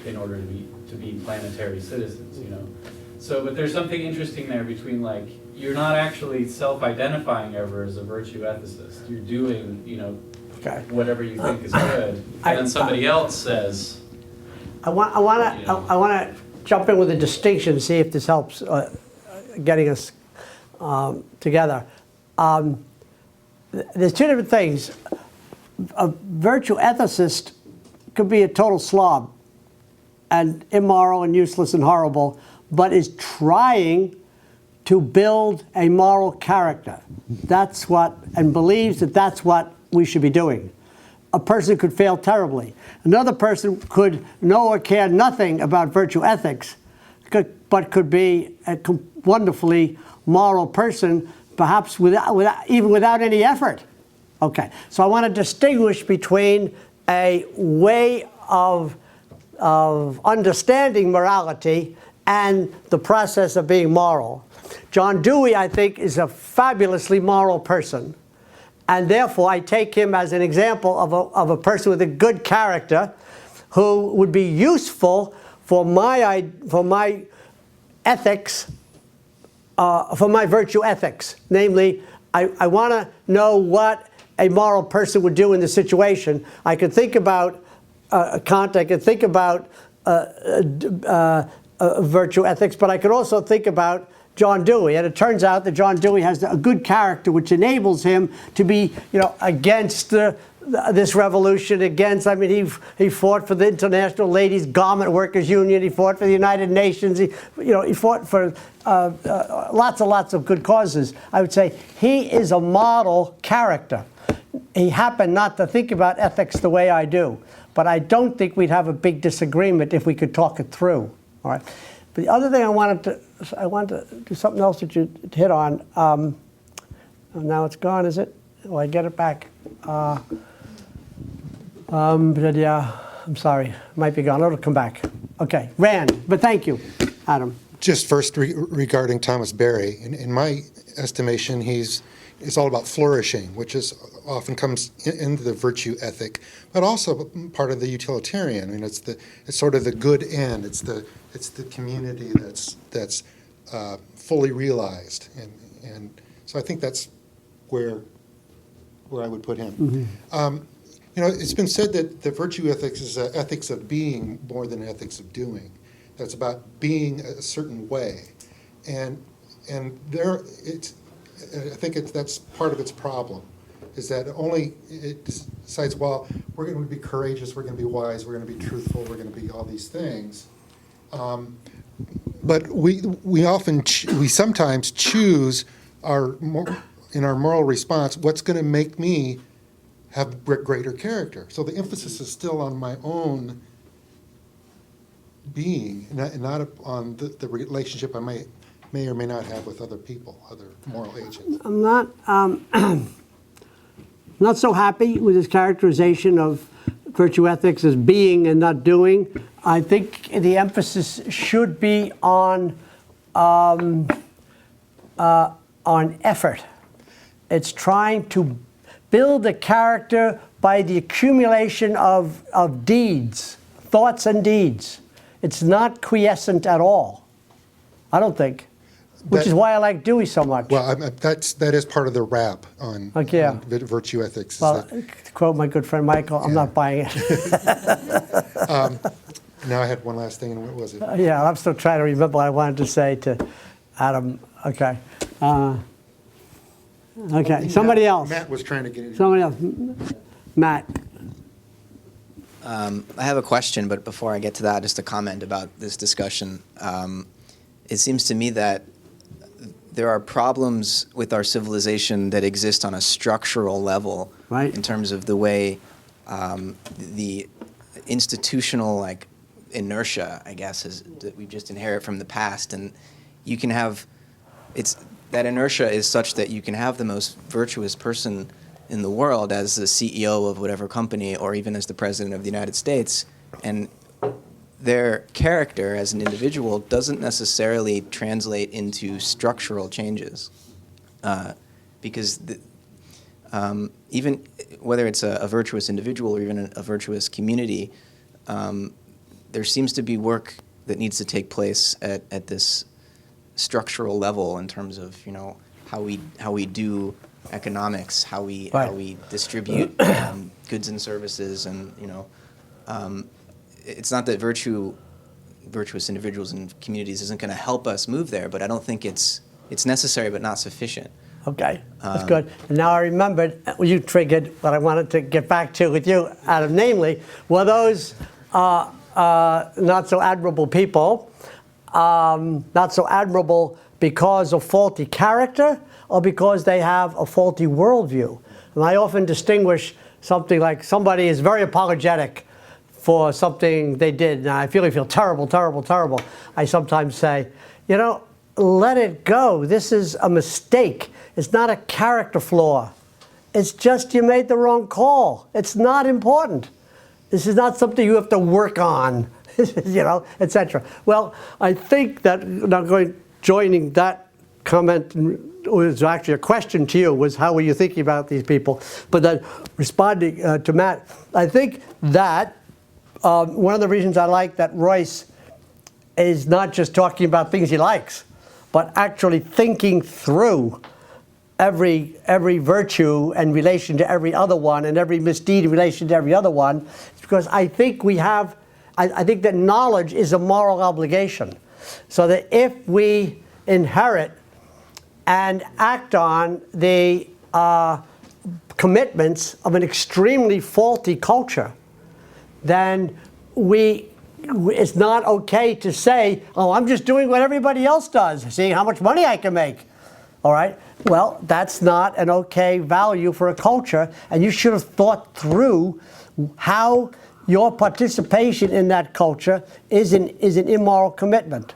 in order to be planetary citizens, So, but there's something interesting there between you're not actually self-identifying ever as a virtue ethicist. You're doing, okay, whatever you think is good, and then somebody else says. I want to jump in with a distinction, see if this helps getting us together. There's two different things. A virtue ethicist could be a total slob and immoral and useless and horrible, but is trying to build a moral character. And believes that that's what we should be doing. A person could fail terribly. Another person could know or care nothing about virtue ethics, but could be a wonderfully moral person, perhaps even without any effort. Okay, so I want to distinguish between a way of understanding morality and the process of being moral. John Dewey, I think, is a fabulously moral person, and therefore I take him as an example of a person with a good character who would be useful for my ethics, for my virtue ethics. Namely, I want to know what a moral person would do in the situation. I could think about Kant, I could think about virtue ethics, but I could also think about John Dewey, and it turns out that John Dewey has a good character, which enables him to be, against this revolution, he fought for the International Ladies Garment Workers Union. He fought for the United Nations. He fought for lots and lots of good causes. I would say he is a model character. He happened not to think about ethics the way I do, but I don't think we'd have a big disagreement if we could talk it through. All right. But the other thing I wanted to do something else that you hit on. Now it's gone, is it? Oh, I get it back. But yeah, I'm sorry. It might be gone. It'll come back. Okay, Rand. But thank you, Adam. Just first regarding Thomas Berry, in my estimation, it's all about flourishing, which often comes into the virtue ethic, but also part of the utilitarian. I mean, it's sort of the good end. It's the community that's fully realized, and so I think that's where I would put him. Mm-hmm. It's been said that the virtue ethics is an ethics of being more than an ethics of doing. That's about being a certain way, and there I think that's part of its problem, is that it decides, well, we're going to be courageous, we're going to be wise, we're going to be truthful, we're going to be all these things, but we sometimes choose in our moral response what's going to make me have greater character. So the emphasis is still on my own being, not on the relationship I may or may not have with other people, other moral agents. I'm not so happy with his characterization of virtue ethics as being and not doing. I think the emphasis should be on effort. It's trying to build a character by the accumulation of deeds, thoughts and deeds. It's not quiescent at all, I don't think, which is why I like Dewey so much. Well, that is part of the rap on virtue ethics. Well, to quote my good friend Michael, I'm not buying it. Now I had one last thing, and what was it? Yeah, I'm still trying to remember what I wanted to say to Adam. Okay. Okay, somebody else. Matt was trying to get it. Somebody else. Matt. I have a question, but before I get to that, just a comment about this discussion. It seems to me that there are problems with our civilization that exist on a structural level, right, in terms of the way the institutional inertia, I guess, that we just inherit from the past, and you can have that inertia is such that you can have the most virtuous person in the world as the CEO of whatever company, or even as the President of the United States, and their character as an individual doesn't necessarily translate into structural changes, because even whether it's a virtuous individual or even a virtuous community, there seems to be work that needs to take place at this structural level in terms of how we do economics, how we distribute goods and services, and it's not that virtuous individuals and communities isn't going to help us move there, but I don't think it's necessary but not sufficient. Okay, that's good. And now I remembered, you triggered what I wanted to get back to with you, Adam, namely, were those not so admirable people not so admirable because of faulty character or because they have a faulty worldview? And I often distinguish something like somebody is very apologetic for something they did, and I feel terrible, terrible, terrible. I sometimes say, let it go. This is a mistake. It's not a character flaw. It's just you made the wrong call. It's not important. This is not something you have to work on, etc. Well, I think that joining that comment was actually a question to you, was how were you thinking about these people? But then responding to Matt, I think that one of the reasons I like that Royce is not just talking about things he likes, but actually thinking through every virtue in relation to every other one, and every misdeed in relation to every other one, is because I think I think that knowledge is a moral obligation. So that if we inherit and act on the commitments of an extremely faulty culture, then it's not okay to say, oh, I'm just doing what everybody else does, seeing how much money I can make. All right? Well, that's not an okay value for a culture, and you should have thought through how your participation in that culture is an immoral commitment.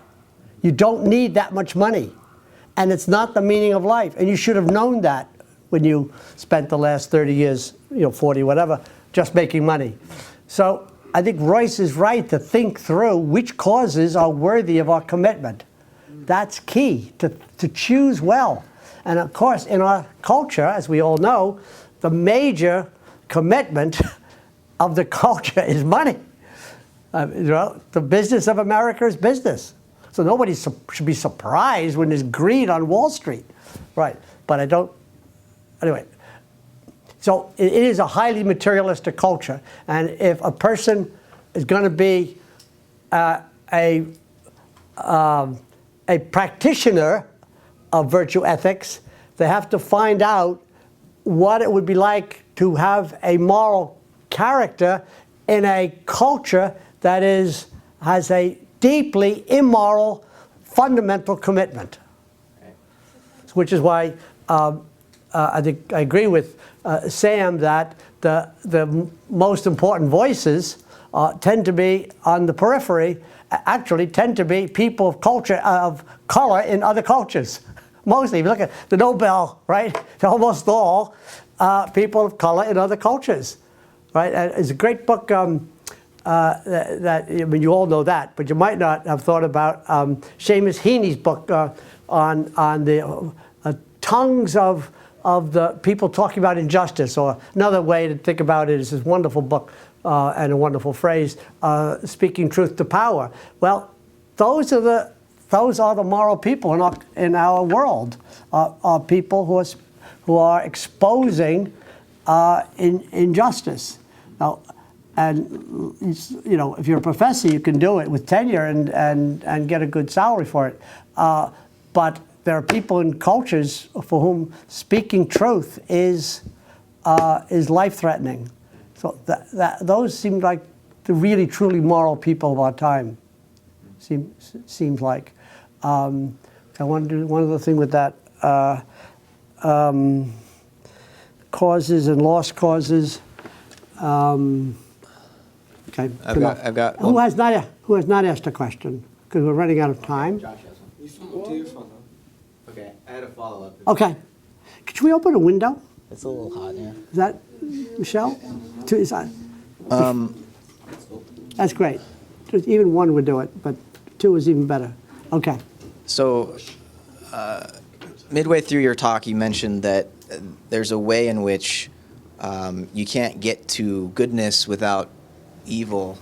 You don't need that much money, and it's not the meaning of life, and you should have known that when you spent the last 30 years, 40, whatever, just making money. So I think Royce is right to think through which causes are worthy of our commitment. That's key, to choose well. And of course, in our culture, as we all know, the major commitment of the culture is money. The business of America is business. So nobody should be surprised when there's greed on Wall Street. Right, but I don't, anyway. So it is a highly materialistic culture. And if a person is going to be a practitioner of virtue ethics, they have to find out what it would be like to have a moral character in a culture that has a deeply immoral fundamental commitment. Which is why I think I agree with Sam that the most important voices tend to be on the periphery, actually tend to be people of culture, of color in other cultures. Mostly, if you look at the Nobel, right? They're almost all people of color in other cultures, right? And it's a great book that I mean, you all know that, but you might not have thought about Seamus Heaney's book on the tongues of the people talking about injustice, or another way to think about it is this wonderful book and a wonderful phrase, speaking truth to power. Well, those are the moral people in our world, are people who are exposing injustice. Now, and if you're a professor, you can do it with tenure and get a good salary for it. But there are people in cultures for whom speaking truth is life-threatening. So those seem like the really, truly moral people of our time. Seems like. I want to do one other thing with that. Causes and lost causes. Okay. I've got. Who has not asked a question? Because we're running out of time. Josh has one. Do your phone though. Okay, I had a follow-up. Okay. Could we open a window? It's a little hot, yeah. Is that Michelle? Is that? That's great. Just even one would do it, but two is even better. Okay. So, midway through your talk, you mentioned that there's a way in which you can't get to goodness without evil.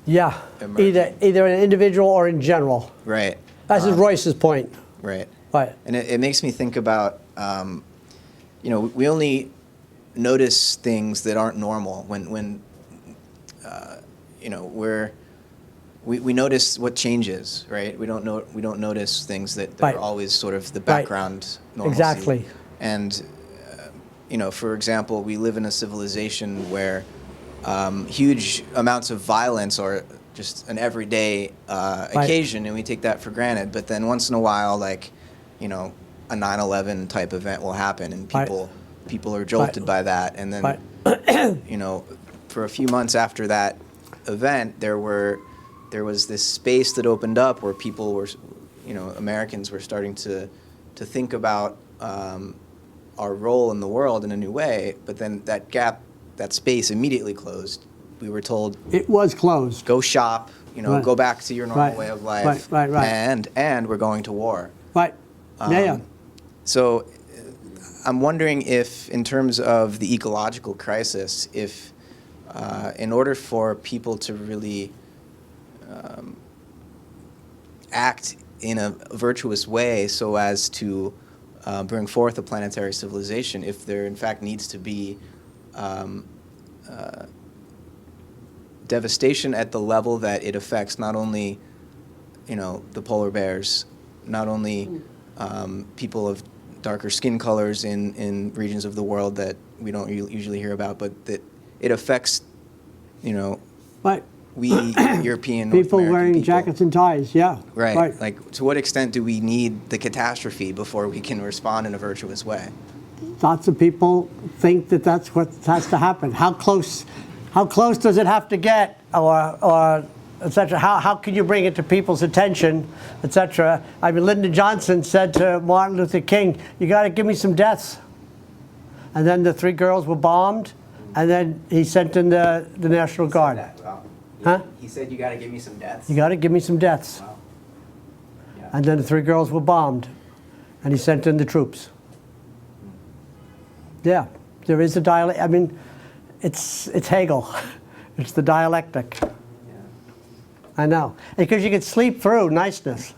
Yeah, emerging. either an individual or in general. Right. That's Royce's point. Right. Right. And it makes me think about, we only notice things that aren't normal when we notice what changes, right? We don't notice things that Right. are always sort of the background normalcy. Exactly. And for example, we live in a civilization where huge amounts of violence are just an everyday occasion, and we take that for granted. But then once in a while, like, a 9/11 type event will happen, and people are jolted by that. And then, for a few months after that event, there was this space that opened up where people were, Americans were starting to think about our role in the world in a new way. But then that space immediately closed. We were told it was closed. Go shop, Right. go back to your normal Right. way of life. Right. And we're going to war. Right. Yeah. So I'm wondering if, in terms of the ecological crisis, if in order for people to really act in a virtuous way so as to bring forth a planetary civilization, if there in fact needs to be devastation at the level that it affects not only the polar bears, not only people of darker skin colors in regions of the world that we don't usually hear about, but that it affects, Right. we European North People American wearing people. jackets and ties, yeah. Right. Like, to what extent do we need the catastrophe before we can respond in a virtuous way? Lots of people think that that's what has to happen. How close does it have to get, or et cetera? How can you bring it to people's attention, et cetera? I mean, Lyndon Johnson said to Martin Luther King, "You got to give me some deaths." And then the 3 girls were bombed, and then he sent in the National Guard. Huh? He said, "You got to give me some deaths." You got to give me some deaths. Wow. Yeah. And then the 3 girls were bombed, and he sent in the troops. Yeah, there is a dialect. I mean, it's Hegel. It's the dialectic. Yeah. I know. Because you can sleep through niceness.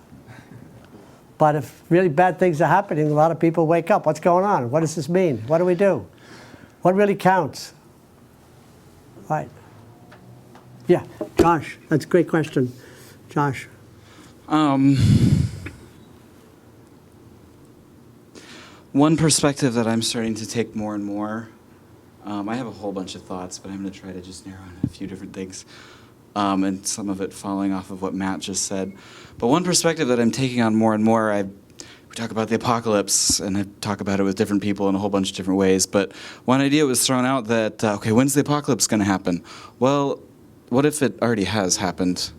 But if really bad things are happening, a lot of people wake up. What's going on? What does this mean? What do we do? What really counts? Right. Yeah, Josh, that's a great question. Josh. One perspective that I'm starting to take more and more, I have a whole bunch of thoughts, but I'm going to try to just narrow in a few different things, and some of it following off of what Matt just said. But one perspective that I'm taking on more and more, we talk about the apocalypse, and I talk about it with different people in a whole bunch of different ways, but one idea was thrown out that, okay, when's the apocalypse going to happen? Well, what if it already has happened?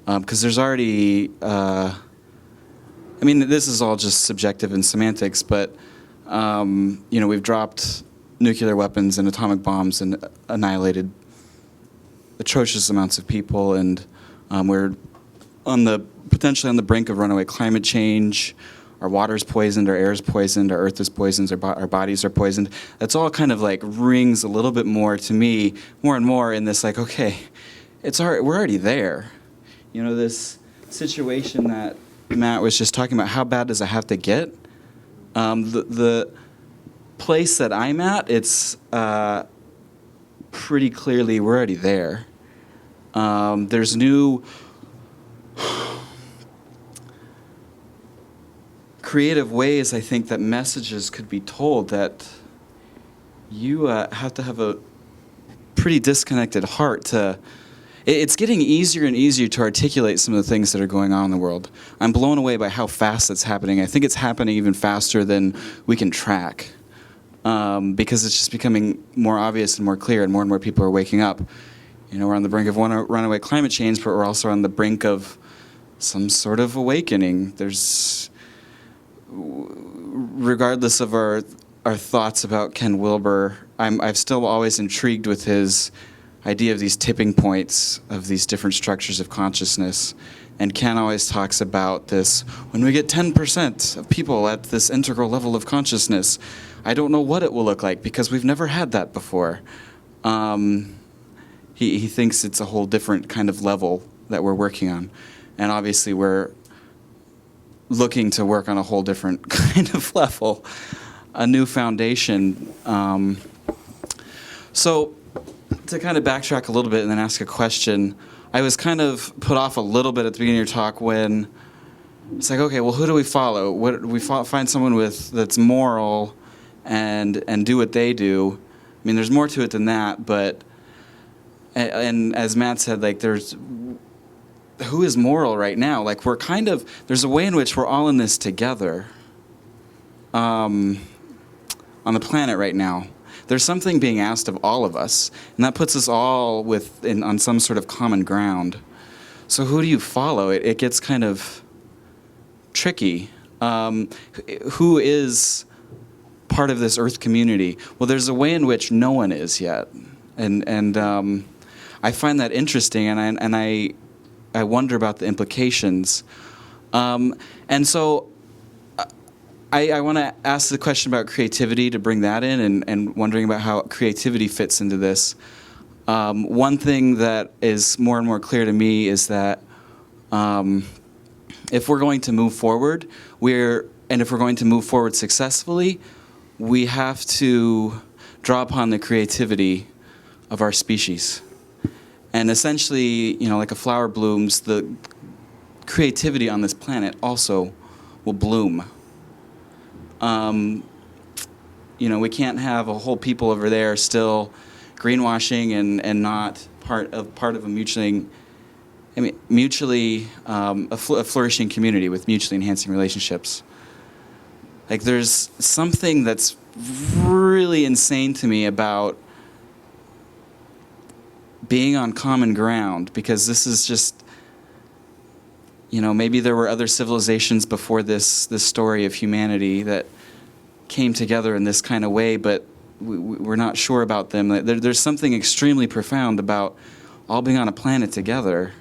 Because there's already, I mean, this is all just subjective and semantics, but we've dropped nuclear weapons and atomic bombs and annihilated atrocious amounts of people, and we're potentially on the brink of runaway climate change. Our water's poisoned, our air's poisoned, our earth is poisoned, our bodies are poisoned. That's all kind of like rings a little bit more to me, more and more in this like, okay, we're already there. This situation that Matt was just talking about, how bad does it have to get? The place that I'm at, it's pretty clearly we're already there. There's new creative ways, I think, that messages could be told, that you have to have a pretty disconnected heart to... It's getting easier and easier to articulate some of the things that are going on in the world. I'm blown away by how fast it's happening. I think it's happening even faster than we can track, because it's just becoming more obvious and more clear, and more people are waking up. We're on the brink of runaway climate change, but we're also on the brink of some sort of awakening. There's, regardless of our thoughts about Ken Wilber, I've still always intrigued with his idea of these tipping points of these different structures of consciousness. And Ken always talks about this, when we get 10% of people at this integral level of consciousness, I don't know what it will look like, because we've never had that before. He thinks it's a whole different kind of level that we're working on. And obviously we're looking to work on a whole different kind of level, a new foundation. So to kind of backtrack a little bit and then ask a question, I was kind of put off a little bit at the beginning of your talk when it's like, okay, well, who do we follow? What we find someone that's moral and do what they do. I mean, there's more to it than that, but and as Matt said, like, there's who is moral right now? Like, we're kind of, there's a way in which we're all in this together on the planet right now. There's something being asked of all of us, and that puts us all on some sort of common ground. So who do you follow? It gets kind of tricky. Who is part of this Earth community? Well, there's a way in which no one is yet, and I find that interesting, and I wonder about the implications. And so I want to ask the question about creativity, to bring that in, and wondering about how creativity fits into this. One thing that is more and more clear to me is that if we're going to move forward, if we're going to move forward successfully, we have to draw upon the creativity of our species. And essentially, like a flower blooms, the creativity on this planet also will bloom. We can't have a whole people over there still greenwashing and not part of a mutually a flourishing community with mutually enhancing relationships. Like, there's something that's really insane to me about being on common ground, because this is just, maybe there were other civilizations before this story of humanity that came together in this kind of way, but we're not sure about them. There's something extremely profound about all being on a planet together.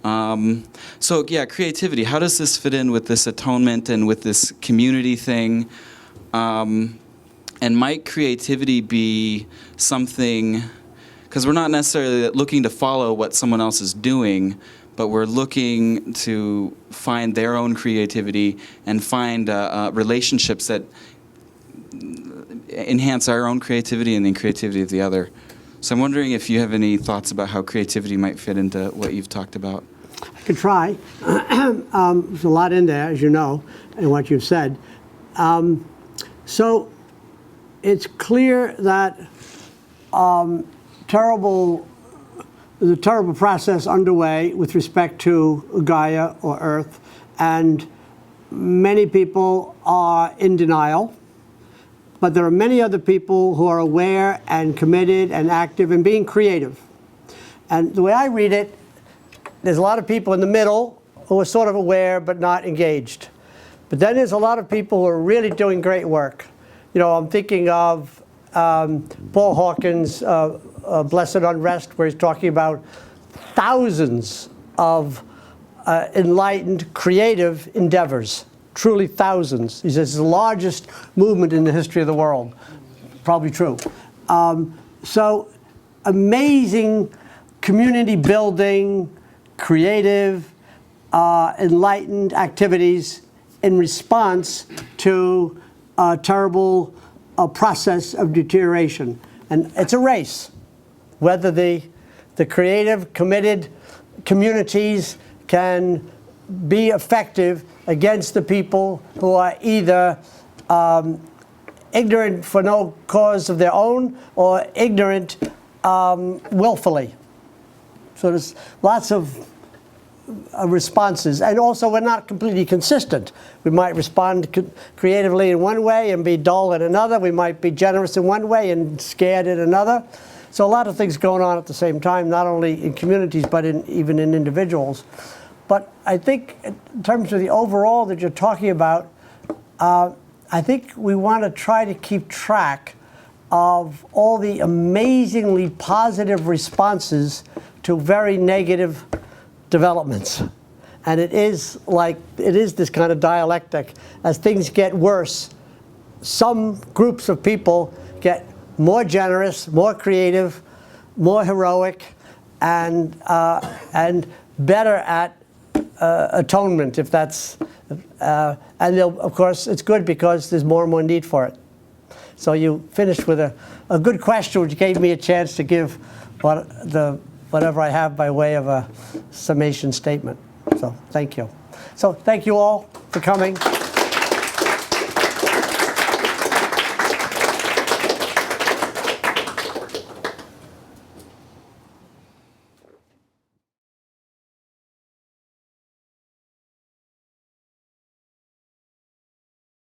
So yeah, creativity. How does this fit in with this atonement and with this community thing? And might creativity be something, because we're not necessarily looking to follow what someone else is doing, but we're looking to find their own creativity and find relationships that enhance our own creativity and the creativity of the other. So I'm wondering if you have any thoughts about how creativity might fit into what you've talked about. I could try. There's a lot in there, as you know, in what you've said. So it's clear that there's a terrible process underway with respect to Gaia or Earth, and many people are in denial. But there are many other people who are aware and committed and active and being creative. And the way I read it, there's a lot of people in the middle who are sort of aware but not engaged. But then there's a lot of people who are really doing great work. I'm thinking of Paul Hawkins' Blessed Unrest, where he's talking about thousands of enlightened, creative endeavors. Truly thousands. He says it's the largest movement in the history of the world. Probably true. So amazing community building, creative, enlightened activities in response to a terrible process of deterioration. And it's a race. Whether the creative, committed communities can be effective against the people who are either ignorant for no cause of their own or ignorant willfully. So there's lots of responses. And also, we're not completely consistent. We might respond creatively in one way and be dull in another. We might be generous in one way and scared in another. So a lot of things going on at the same time, not only in communities, but even in individuals. But I think in terms of the overall that you're talking about, I think we want to try to keep track of all the amazingly positive responses to very negative developments. And it is this kind of dialectic. As things get worse, some groups of people get more generous, more creative, more heroic, and better at atonement, if that's, and of course it's good because there's more and more need for it. So you finished with a good question, which gave me a chance to give whatever I have by way of a summation statement. So thank you. So thank you all for coming.